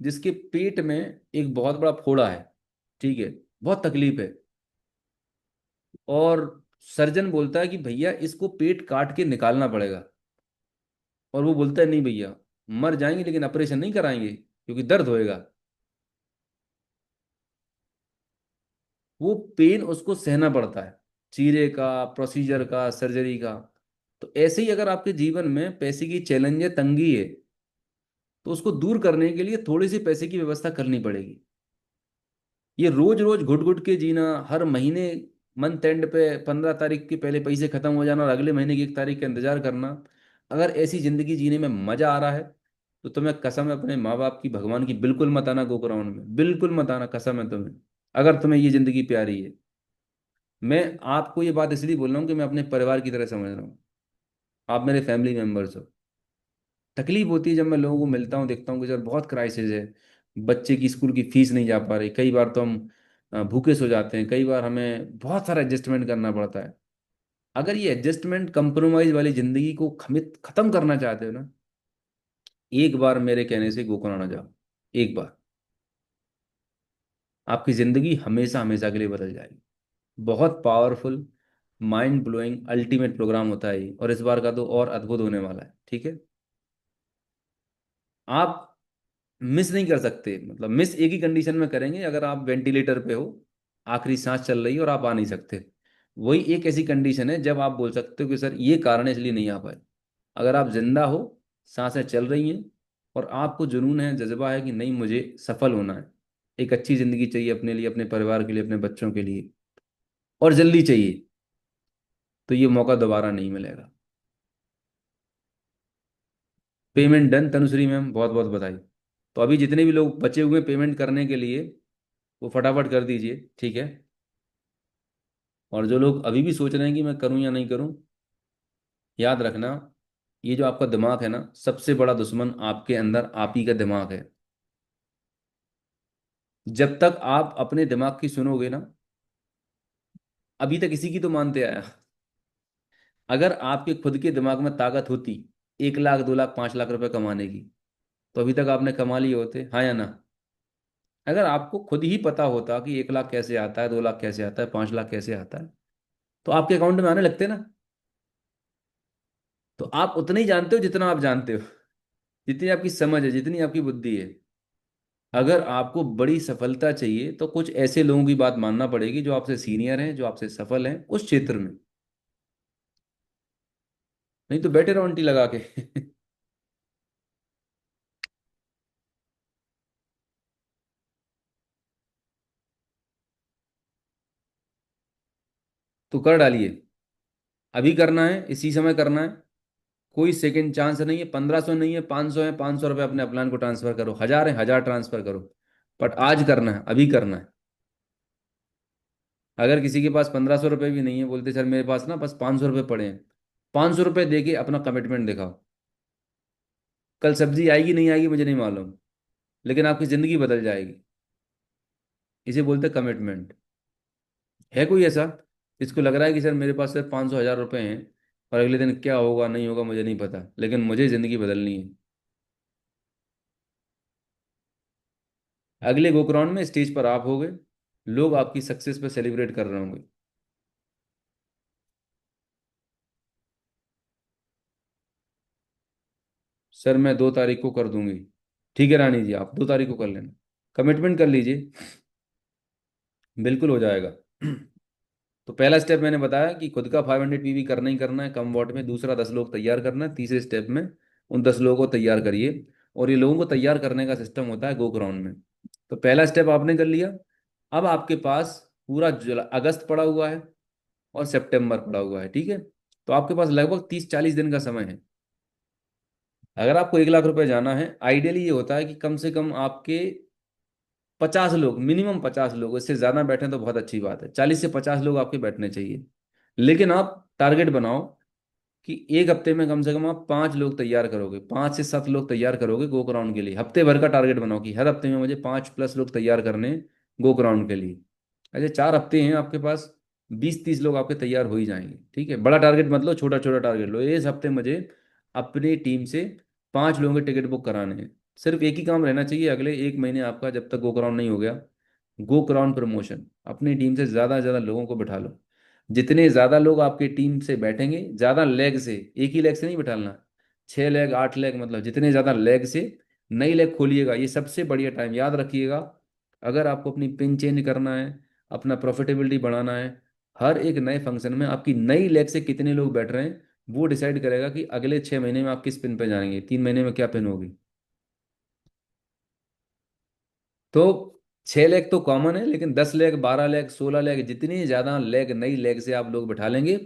जिसके पेट में एक बहुत बड़ा फोड़ा है, ठीक है, बहुत तकलीफ है, और सर्जन बोलता है कि भैया इसको पेट काट के निकालना पड़ेगा, और वो बोलता है नहीं भैया, मर जाएंगे लेकिन ऑपरेशन नहीं कराएंगे क्योंकि दर्द होएगा। वो पेन उसको सहना पड़ता है, चीरे का, प्रोसीजर का, सर्जरी का। तो ऐसे ही अगर आपके जीवन में पैसे की चैलेंज है, तंगी है, तो उसको दूर करने के लिए थोड़ी सी पैसे की व्यवस्था करनी पड़ेगी। ये रोज रोज घुट घुट के जीना, हर महीने मंथ एंड पे 15 तारीख के पहले पैसे खत्म हो जाना और अगले महीने की 1 तारीख का इंतजार करना, अगर ऐसी जिंदगी जीने में मजा आ रहा है, तो तुम्हें कसम है अपने माँ बाप की, भगवान की, बिल्कुल मत आना गोकुराउंड में, बिल्कुल मत आना, कसम है तुम्हें, अगर तुम्हें ये जिंदगी प्यारी है। मैं आपको ये बात इसलिए बोल रहा हूँ कि मैं अपने परिवार की तरह समझ रहा हूँ, आप मेरे फैमिली मेंबर्स हो। तकलीफ होती है जब मैं लोगों को मिलता हूँ, देखता हूँ कि सर बहुत क्राइसिस है, बच्चे की स्कूल की फीस नहीं जा पा रही, कई बार तो हम भूखे सो जाते हैं, कई बार हमें बहुत सारा एडजस्टमेंट करना पड़ता है। अगर ये एडजस्टमेंट कंप्रोमाइज वाली जिंदगी को खत्म करना चाहते हो ना, एक बार मेरे कहने से गोकर्ण जाओ, एक बार, आपकी जिंदगी हमेशा हमेशा के लिए बदल जाएगी। बहुत powerful, mind blowing, ultimate program होता है ये, और इस बार का तो और अद्भुत होने वाला है, ठीक है। आप मिस नहीं कर सकते, मतलब मिस एक ही कंडीशन में करेंगे, अगर आप वेंटिलेटर पे हो, आखिरी सांस चल रही है और आप आ नहीं सकते, वही एक ऐसी कंडीशन है जब आप बोल सकते हो कि सर ये कारण है इसलिए नहीं आ पाए। अगर आप जिंदा हो, सांसें चल रही हैं, और आपको जुनून है, जज्बा है कि नहीं मुझे सफल होना है, एक अच्छी जिंदगी चाहिए अपने लिए, अपने परिवार के लिए, अपने बच्चों के लिए, और जल्दी चाहिए, तो ये मौका दोबारा नहीं मिलेगा। पेमेंट डन तनुश्री मैम, बहुत बहुत बधाई। तो अभी जितने भी लोग बचे हुए पेमेंट करने के लिए, वो फटाफट कर दीजिए, ठीक है। और जो लोग अभी भी सोच रहे हैं कि मैं करूं या नहीं करूं, याद रखना, ये जो आपका दिमाग है ना, सबसे बड़ा दुश्मन आपके अंदर आप ही का दिमाग है। जब तक आप अपने दिमाग की सुनोगे ना, अभी तक इसी की तो मानते आया। अगर आपके खुद के दिमाग में ताकत होती 1 लाख 2 लाख 5 लाख रुपए कमाने की, तो अभी तक आपने कमा लिए होते, हाँ या ना? अगर आपको खुद ही पता होता कि 1 लाख कैसे आता है, 2 लाख कैसे आता है, 5 लाख कैसे आता है, तो आपके अकाउंट में आने लगते ना। तो आप उतना ही जानते हो जितना आप जानते हो, जितनी आपकी समझ है, जितनी आपकी बुद्धि है। अगर आपको बड़ी सफलता चाहिए तो कुछ ऐसे लोगों की बात मानना पड़ेगी जो आपसे सीनियर हैं, जो आपसे सफल हैं उस क्षेत्र में। नहीं तो बैठे रहो आंटी लगा के। तो कर डालिए। अभी करना है, इसी समय करना है। कोई सेकंड चांस नहीं है। 1500 नहीं है, 500 है, 500 रुपये अपने अपलान को ट्रांसफर करो। 1000 है, 1000 ट्रांसफर करो। बट आज करना है, अभी करना है। अगर किसी के पास 1500 रुपये भी नहीं है, बोलते सर मेरे पास ना बस 500 रुपये पड़े हैं, 500 रुपये दे के अपना कमिटमेंट दिखाओ। कल सब्जी आएगी नहीं आएगी मुझे नहीं मालूम, लेकिन आपकी जिंदगी बदल जाएगी। इसे बोलते कमिटमेंट। है कोई ऐसा जिसको लग रहा है कि सर मेरे पास सिर्फ 500 1000 रुपये हैं, और अगले दिन क्या होगा नहीं होगा मुझे नहीं पता, लेकिन मुझे जिंदगी बदलनी है? अगले गोकराउंड में स्टेज पर आप होगे, लोग आपकी सक्सेस पे सेलिब्रेट कर रहे होंगे। सर मैं 2 तारीख को कर दूंगी। ठीक है रानी जी, आप 2 तारीख को कर लेना। कमिटमेंट कर लीजिए, बिल्कुल हो जाएगा। तो पहला स्टेप मैंने बताया कि खुद का 500 पीवी करना ही करना है कम वॉट में। दूसरा 10 लोग तैयार करना है। तीसरे स्टेप में उन 10 लोगों को तैयार करिए। और ये लोगों को तैयार करने का सिस्टम होता है गो ग्राउंड में। तो पहला स्टेप आपने कर लिया। अब आपके पास पूरा अगस्त पड़ा हुआ है और सितंबर पड़ा हुआ है, ठीक है? तो आपके पास लगभग 30 40 दिन का समय है। अगर आपको 1 लाख रुपए जाना है, आइडियली ये होता है कि कम से कम आपके 50 लोग, मिनिमम 50 लोग, इससे ज्यादा बैठे तो बहुत अच्छी बात है, 40 से 50 लोग आपके बैठने चाहिए। लेकिन आप टारगेट बनाओ कि एक हफ्ते में कम से कम आप 5 लोग तैयार करोगे, 5 से 7 लोग तैयार करोगे गो ग्राउंड के लिए। हफ्ते भर का टारगेट बनाओ कि हर हफ्ते में मुझे 5+ लोग तैयार करने हैं गो ग्राउंड के लिए। अच्छा, 4 हफ्ते हैं आपके पास, 20 30 लोग आपके तैयार हो ही जाएंगे, ठीक है? बड़ा टारगेट मत लो, छोटा छोटा टारगेट लो। इस हफ्ते मुझे अपनी टीम से 5 लोगों के टिकट बुक कराने हैं। सिर्फ एक ही काम रहना चाहिए अगले 1 महीने आपका, जब तक गो ग्राउंड नहीं हो गया। गो ग्राउंड प्रमोशन। अपनी टीम से ज़्यादा से ज़्यादा लोगों को बिठा लो। जितने ज़्यादा लोग आपकी टीम से बैठेंगे, ज़्यादा लेग से, एक ही लेग से नहीं बिठाना, 6 लेग 8 लेग, मतलब जितने ज़्यादा लेग से नई लेग खोलिएगा। ये सबसे बढ़िया टाइम, याद रखिएगा। अगर आपको अपनी पिन चेंज करना है, अपना प्रॉफिटेबिलिटी बढ़ाना है, हर एक नए फंक्शन में आपकी नई लेग से कितने लोग बैठ रहे हैं वो डिसाइड करेगा कि अगले 6 महीने में आप किस पिन पे जाएंगे, 3 महीने में क्या पिन होगी। तो 6 लेग तो कॉमन है, लेकिन 10 लेग 12 लेग 16 लेग, जितनी ज्यादा लेग नई लेग से आप लोग बैठा लेंगे,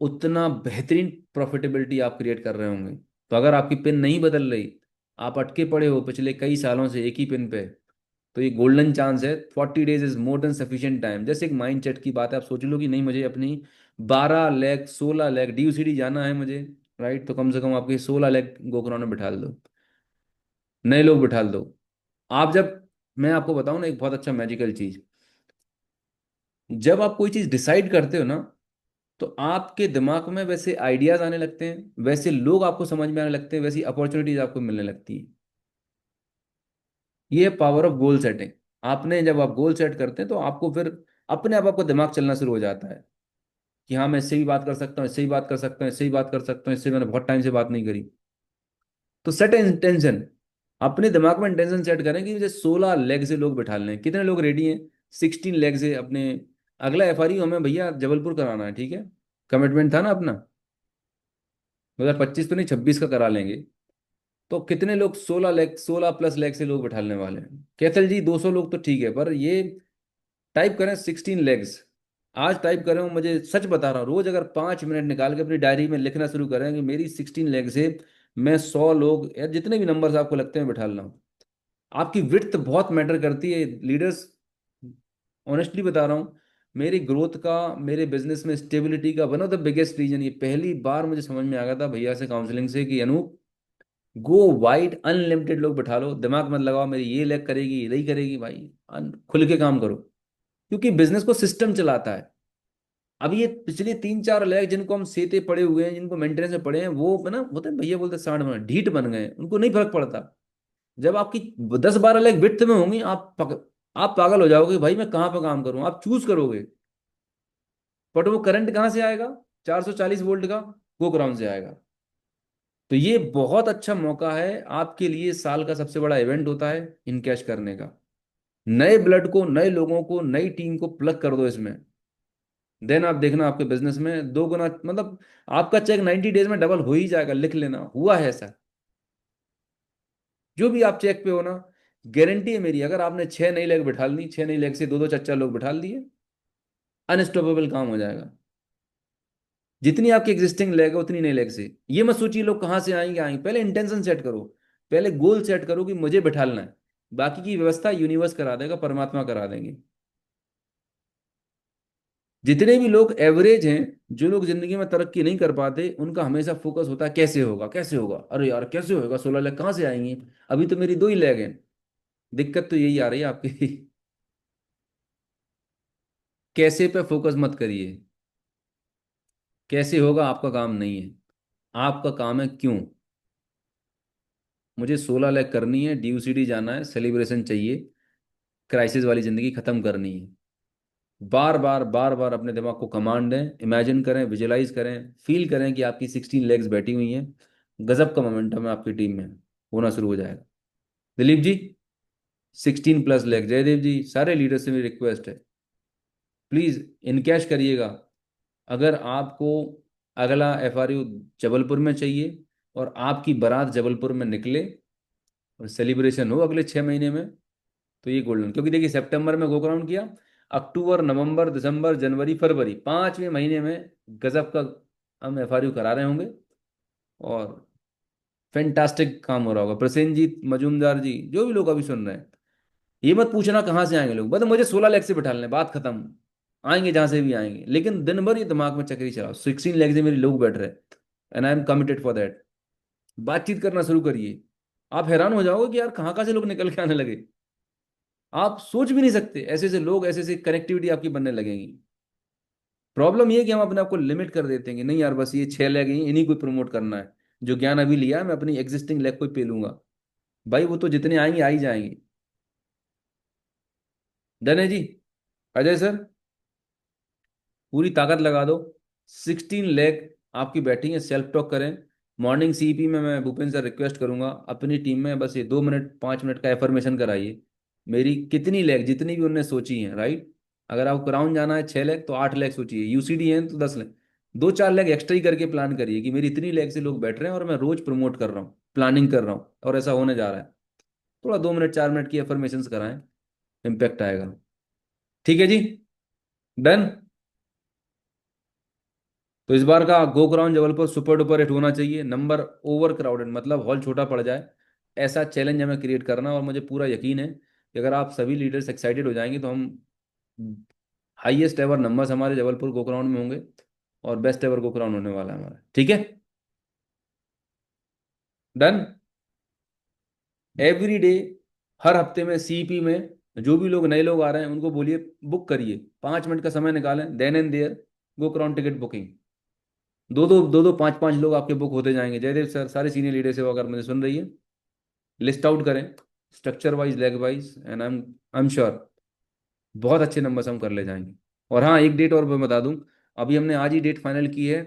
उतना बेहतरीन प्रॉफिटेबिलिटी आप क्रिएट कर रहे होंगे। तो अगर आपकी पिन नहीं बदल रही, आप अटके पड़े हो पिछले कई सालों से एक ही पिन पे, तो ये गोल्डन चांस है। 40 days is more than sufficient time. जैसे एक माइंड सेट की बात है, आप सोच लो कि नहीं मुझे अपनी 12 लेग 16 लेग DUCD जाना है मुझे, राइट? तो कम से कम आपके 16 लेग गोकर्णों में बिठा दो, नए लोग बिठा दो। आप जब, मैं आपको बताऊं ना एक बहुत अच्छा मैजिकल चीज, जब आप कोई चीज डिसाइड करते हो ना, तो आपके दिमाग में वैसे आइडियाज आने लगते हैं, वैसे लोग आपको समझ में आने लगते हैं, वैसी अपॉर्चुनिटीज आपको मिलने लगती है। ये पावर ऑफ गोल सेटिंग। आपने जब आप गोल सेट करते हैं तो आपको फिर अपने आप आपका दिमाग चलना शुरू हो जाता है कि हाँ मैं इससे भी बात कर सकता हूँ, इससे भी बात कर सकता हूँ, इससे भी बात कर सकता हूँ, इससे मैंने बहुत टाइम से बात नहीं करी। तो सेट इंटेंशन। अपने दिमाग में इंटेंशन सेट करें कि मुझे 16 लेग से लोग बैठा लें। कितने लोग रेडी हैं 16 लेग से अपने? अगला FRU हमें भैया जबलपुर कराना है, ठीक है? कमिटमेंट था ना अपना, 2025 तो नहीं 26 का करा लेंगे। तो कितने लोग 16 लेग 16+ लेग से लोग बैठाने वाले हैं? कैथल जी 200 लोग तो ठीक है, पर ये टाइप करें 16 लेग्स। आज टाइप करें, मुझे सच बता रहा हूँ, रोज अगर 5 मिनट निकाल के अपनी डायरी में लिखना शुरू करें कि मेरी 16 लेग से मैं 100 लोग या जितने भी नंबर्स आपको लगते हैं बैठा रहा हूँ। आपकी विड्थ बहुत मैटर करती है लीडर्स। ऑनेस्टली बता रहा हूँ, मेरी ग्रोथ का, मेरे बिजनेस में स्टेबिलिटी का one of the biggest reason, ये पहली बार मुझे समझ में आ गया था भैया से काउंसलिंग से, कि अनूप गो वाइड, अनलिमिटेड लोग बैठा लो, दिमाग मत लगाओ मेरी ये लेग करेगी ये नहीं करेगी भाई। खुल के काम करो, क्योंकि बिजनेस को सिस्टम चलाता है। अब ये पिछले 3-4 लाख जिनको हम सेते पड़े हुए हैं, जिनको मेंटेनेंस में पड़े हैं, वो ना होते हैं भैया बोलते हैं सांड बना ढीठ बन गए हैं, उनको नहीं फर्क पड़ता। जब आपकी 10-12 लाख वित्त में होंगी, आप पागल हो जाओगे भाई मैं कहाँ पर काम करूं, आप चूज करोगे। बट वो करंट कहाँ से आएगा? 440 वोल्ट का गोग्राउंड से आएगा। तो ये बहुत अच्छा मौका है आपके लिए, साल का सबसे बड़ा इवेंट होता है इनकैश करने का। नए ब्लड को, नए लोगों को, नई टीम को प्लग कर दो इसमें। देन आप देखना आपके बिजनेस में 2 गुना, मतलब आपका चेक 90 डेज में डबल हो ही जाएगा, लिख लेना, हुआ है ऐसा। जो भी आप चेक पे हो ना, गारंटी है मेरी, अगर आपने 6 नई लेग बिठा ली, 6 नई लेग से दो दो चार चार लोग बिठा दिए, अनस्टॉपेबल काम हो जाएगा। जितनी आपकी एग्जिस्टिंग लेग है उतनी नई लेग से, ये मत सोचिए लोग कहाँ से आएंगे, आएंगे पहले इंटेंशन सेट करो। पहले गोल सेट करो कि मुझे बिठालना है। बाकी की व्यवस्था यूनिवर्स करा देगा, परमात्मा करा देंगे। जितने भी लोग एवरेज हैं, जो लोग जिंदगी में तरक्की नहीं कर पाते, उनका हमेशा फोकस होता है कैसे होगा, कैसे होगा, अरे यार कैसे होगा, 16 लाख कहाँ से आएंगे, अभी तो मेरी 2 ही लेग हैं। दिक्कत तो यही आ रही है आपकी। कैसे पे फोकस मत करिए। कैसे होगा आपका काम नहीं है, आपका काम है क्यों। मुझे 16 लाख करनी है, DUCD जाना है, सेलिब्रेशन चाहिए, क्राइसिस वाली जिंदगी खत्म करनी है। बार बार बार बार अपने दिमाग को कमांड दें, इमेजिन करें, विजुलाइज करें, फील करें कि आपकी 16 लेग्स बैठी हुई हैं। गजब का मोमेंटम है आपकी टीम में, होना शुरू हो जाएगा। दिलीप जी, 16+ लेग, जयदेव जी, सारे लीडर से मेरी रिक्वेस्ट है, प्लीज इनकैश करिएगा। अगर आपको अगला FRU जबलपुर में चाहिए, और आपकी बारात जबलपुर में निकले, और सेलिब्रेशन हो अगले 6 महीने में, तो ये गोल्डन, क्योंकि देखिए सितंबर में गोकराउंड किया, अक्टूबर, नवंबर, दिसंबर, जनवरी, फरवरी, 5वें महीने में गजब का हम FRU करा रहे होंगे। और फैंटास्टिक काम हो रहा होगा। प्रसेनजीत मजूमदार जी, जो भी लोग अभी सुन रहे हैं, ये मत पूछना कहाँ से आएंगे लोग, बस मुझे 16 लाख से बिठा लें, बात खत्म। आएंगे जहां से भी आएंगे, लेकिन दिन भर ये दिमाग में चक्री चलाओ, 16 लाख से मेरे लोग बैठ रहे, and I am committed for that. बातचीत करना शुरू करिए। आप हैरान हो जाओगे कि यार कहाँ कहाँ से लोग निकल के आने लगे। आप सोच भी नहीं सकते, ऐसे ऐसे लोग, ऐसे ऐसे कनेक्टिविटी आपकी बनने लगेंगी। प्रॉब्लम ये है कि हम अपने आप को लिमिट कर देते हैं कि नहीं यार बस ये 6 लेग ही, इन्हीं को प्रमोट करना है। जो ज्ञान अभी लिया है मैं अपनी एग्जिस्टिंग लेग को ही पेलूंगा। भाई वो तो जितने आएंगे आ ही जाएंगे। डन है जी। अजय सर, पूरी ताकत लगा दो। 16 लेग आपकी बैटिंग है, सेल्फ टॉक करें। मॉर्निंग CP में मैं भूपेंद्र सर रिक्वेस्ट करूंगा अपनी टीम में, बस ये 2 मिनट 5 मिनट का एफर्मेशन कराइए। मेरी कितनी लेग, जितनी भी उनने सोची है, राइट। अगर आपको क्राउन जाना है 6 लेग, तो 8 लेग सोचिए, UCD है तो 10 लेग। 2-4 लेग एक्स्ट्रा ही करके प्लान करिए कि मेरी इतनी लेग से लोग बैठ रहे हैं और मैं रोज प्रमोट कर रहा हूँ, प्लानिंग कर रहा हूँ, और ऐसा होने जा रहा है। थोड़ा 2 मिनट 4 मिनट की एफर्मेशन कराएं, इम्पैक्ट आएगा। ठीक है जी। डन। तो इस बार का go ground Jabalpur super duper hit होना चाहिए। नंबर ओवर क्राउडेड, मतलब हॉल छोटा पड़ जाए, ऐसा चैलेंज हमें क्रिएट करना। और मुझे पूरा यकीन है कि अगर आप सभी लीडर्स एक्साइटेड हो जाएंगे, तो हम हाईएस्ट एवर नंबर्स हमारे जबलपुर गो ग्राउंड में होंगे, और बेस्ट एवर गो ग्राउंड होने वाला है हमारा। ठीक है। डन। एवरी डे, हर हफ्ते में CP में जो भी लोग, नए लोग आ रहे हैं, उनको बोलिए बुक करिए, 5 मिनट का समय निकालें, then and there go ground ticket booking. दो दो दो दो 5-5 लोग आपके बुक होते जाएंगे। जयदेव सर, सारे सीनियर लीडर्स हो अगर मुझे सुन रही है, लिस्ट आउट करें, structure wise, leg wise, and I am sure बहुत अच्छे नंबर्स हम कर ले जाएंगे। और हाँ, एक डेट और मैं बता दूं, अभी हमने आज ही डेट फाइनल की है।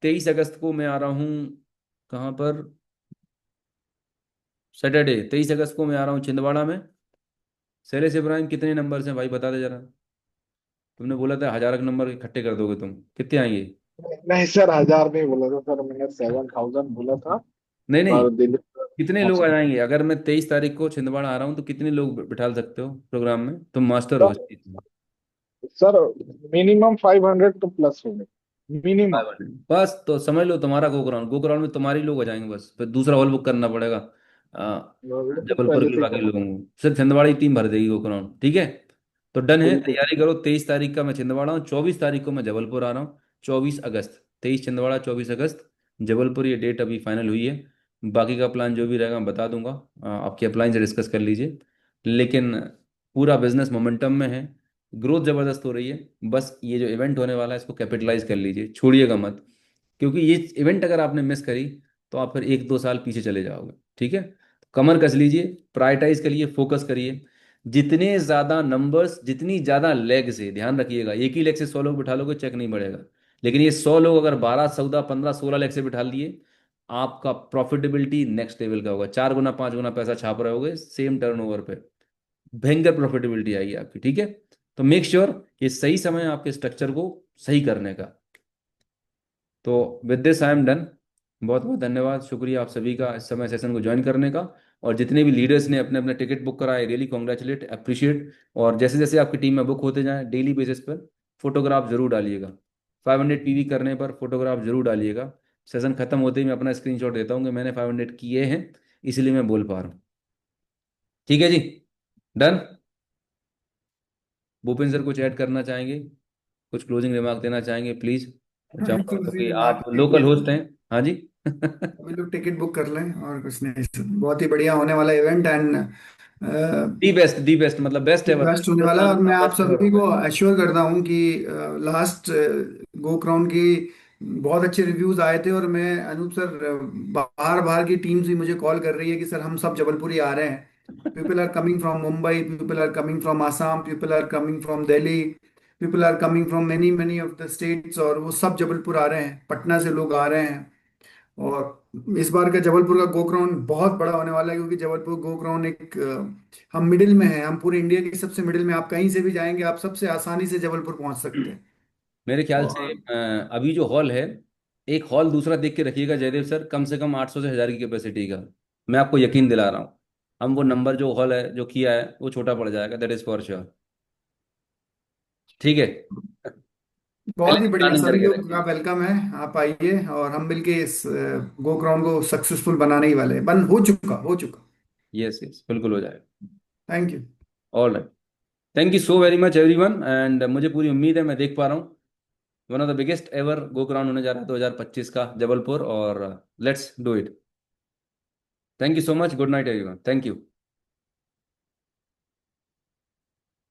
23 अगस्त को मैं आ रहा हूँ, कहाँ पर, सैटरडे 23 अगस्त को मैं आ रहा हूँ छिंदवाड़ा में। शैलेश इब्राहिम, कितने नंबर हैं भाई बता दे जरा। तुमने बोला था 1000 नंबर इकट्ठे कर दोगे तुम, कितने आएंगे?
नहीं सर, 1000 नहीं बोला था सर, मैंने 7000 बोला था।
नहीं नहीं,
पर दिल्ली सर
कितने लोग आ
पहुंचा।
जाएंगे? अगर मैं 23 तारीख को छिंदवाड़ा आ रहा हूँ, तो कितने लोग बिठा सकते हो प्रोग्राम में? तुम मास्टर हो इस चीज में।
सर मिनिमम 500 तो प्लस हो गए, मिनिमम।
500 बस, तो समझ लो तुम्हारा गो ग्राउंड में तुम्हारे ही लोग हो जाएंगे, बस फिर दूसरा हॉल बुक करना पड़ेगा
तो
जबलपुर
पहले
के
से ही
बाकी
करा।
लोगों को, सिर्फ छिंदवाड़ा ही टीम भर देगी गो ग्राउंड। ठीक है। तो डन है,
बिल्कुल।
तैयारी करो। 23 तारीख का मैं छिंदवाड़ा हूँ, 24 तारीख को मैं जबलपुर आ रहा हूँ। 24 अगस्त, 23 छिंदवाड़ा, 24 अगस्त जबलपुर, ये डेट अभी फाइनल हुई है। बाकी का प्लान जो भी रहेगा मैं बता दूंगा। आपके अपलाइन से डिस्कस कर लीजिए। लेकिन पूरा बिजनेस मोमेंटम में है। ग्रोथ जबरदस्त हो रही है। बस ये जो इवेंट होने वाला है इसको कैपिटलाइज कर लीजिए, छोड़िएगा मत, क्योंकि ये इवेंट अगर आपने मिस करी तो आप फिर 1-2 साल पीछे चले जाओगे। ठीक है, कमर कस लीजिए, प्रायोरिटाइज करिए, फोकस करिए। जितने ज्यादा नंबर्स, जितनी ज्यादा लेग से, ध्यान रखिएगा, एक ही लेग से 100 लोग बिठा लोगे चेक नहीं बढ़ेगा, लेकिन ये 100 लोग अगर 12, 14, 15, 16 लेग से बिठा लिए, आपका प्रॉफिटेबिलिटी नेक्स्ट लेवल का होगा। 4 गुना 5 गुना पैसा छाप रहे होगे सेम टर्नओवर पे, भयंकर प्रॉफिटेबिलिटी आएगी आपकी। ठीक है, तो मेक श्योर कि सही समय है आपके स्ट्रक्चर को सही करने का। तो with this I am done. बहुत बहुत धन्यवाद, शुक्रिया आप सभी का इस समय सेशन को ज्वाइन करने का। और जितने भी लीडर्स ने अपने अपने टिकट बुक कराए, रियली कॉन्ग्रेचुलेट, अप्रिशिएट। और जैसे जैसे आपकी टीम में बुक होते जाएं, डेली बेसिस पर फोटोग्राफ जरूर डालिएगा। 500 पीवी करने पर फोटोग्राफ जरूर डालिएगा। सेशन खत्म होते ही मैं अपना स्क्रीनशॉट देता हूँ कि मैंने 500 किए हैं, इसीलिए मैं बोल पा रहा हूँ। ठीक है जी, डन। भूपेंद्र सर कुछ ऐड करना चाहेंगे, कुछ क्लोजिंग रिमार्क देना चाहेंगे प्लीज? मैं
हाँ,
चाहूंगा
क्लोजिंग
क्योंकि
रिमार्क
आप
यही
लोकल
है,
होस्ट हैं। हाँ जी।
अभी लोग टिकट बुक कर लें और कुछ नहीं। बहुत ही बढ़िया होने वाला इवेंट एंड
दी बेस्ट, मतलब बेस्ट एवर।
बेस्ट होने वाला है। और मैं आप
बेस्ट एवर
सभी
होगा।
को एश्योर करता हूँ कि लास्ट गो क्राउन की बहुत अच्छे रिव्यूज आए थे, और मैं अनूप सर, बाहर बाहर की टीम्स भी मुझे कॉल कर रही है कि सर हम सब जबलपुर ही आ रहे हैं। People are coming from Mumbai, people are coming from Assam, people are coming from Delhi, people are coming from many many of the states, और वो सब जबलपुर आ रहे हैं, पटना से लोग आ रहे हैं। और इस बार का जबलपुर का गो क्राउन बहुत बड़ा होने वाला है, क्योंकि जबलपुर गो क्राउन एक हम मिडिल में हैं, हम पूरे इंडिया के सबसे मिडिल में, आप कहीं से भी जाएंगे आप सबसे आसानी से जबलपुर पहुंच सकते हैं।
मेरे ख्याल से
और
अभी जो हॉल है, एक हॉल दूसरा देख के रखिएगा जयदेव सर, कम से कम 800 से 1000 की कैपेसिटी का। मैं आपको यकीन दिला रहा हूँ, हम वो नंबर जो हॉल है जो किया है वो छोटा पड़ जाएगा, दैट इज फॉर श्योर। ठीक है, पहले
बहुत ही
से
बढ़िया,
प्लानिंग
सभी
करके
लोग का
रखिए।
वेलकम है, आप आइए और हम मिलके इस गो क्राउन को सक्सेसफुल बनाने ही वाले हैं। बन हो चुका, हो चुका।
यस यस, बिल्कुल हो जाएगा।
Thank you.
All right, thank you so very much everyone. And मुझे पूरी उम्मीद है, मैं देख पा रहा हूँ one of the biggest ever go crown होने जा रहा है 2025 का जबलपुर, और let's do it. Thank you so much, good night everyone, thank you.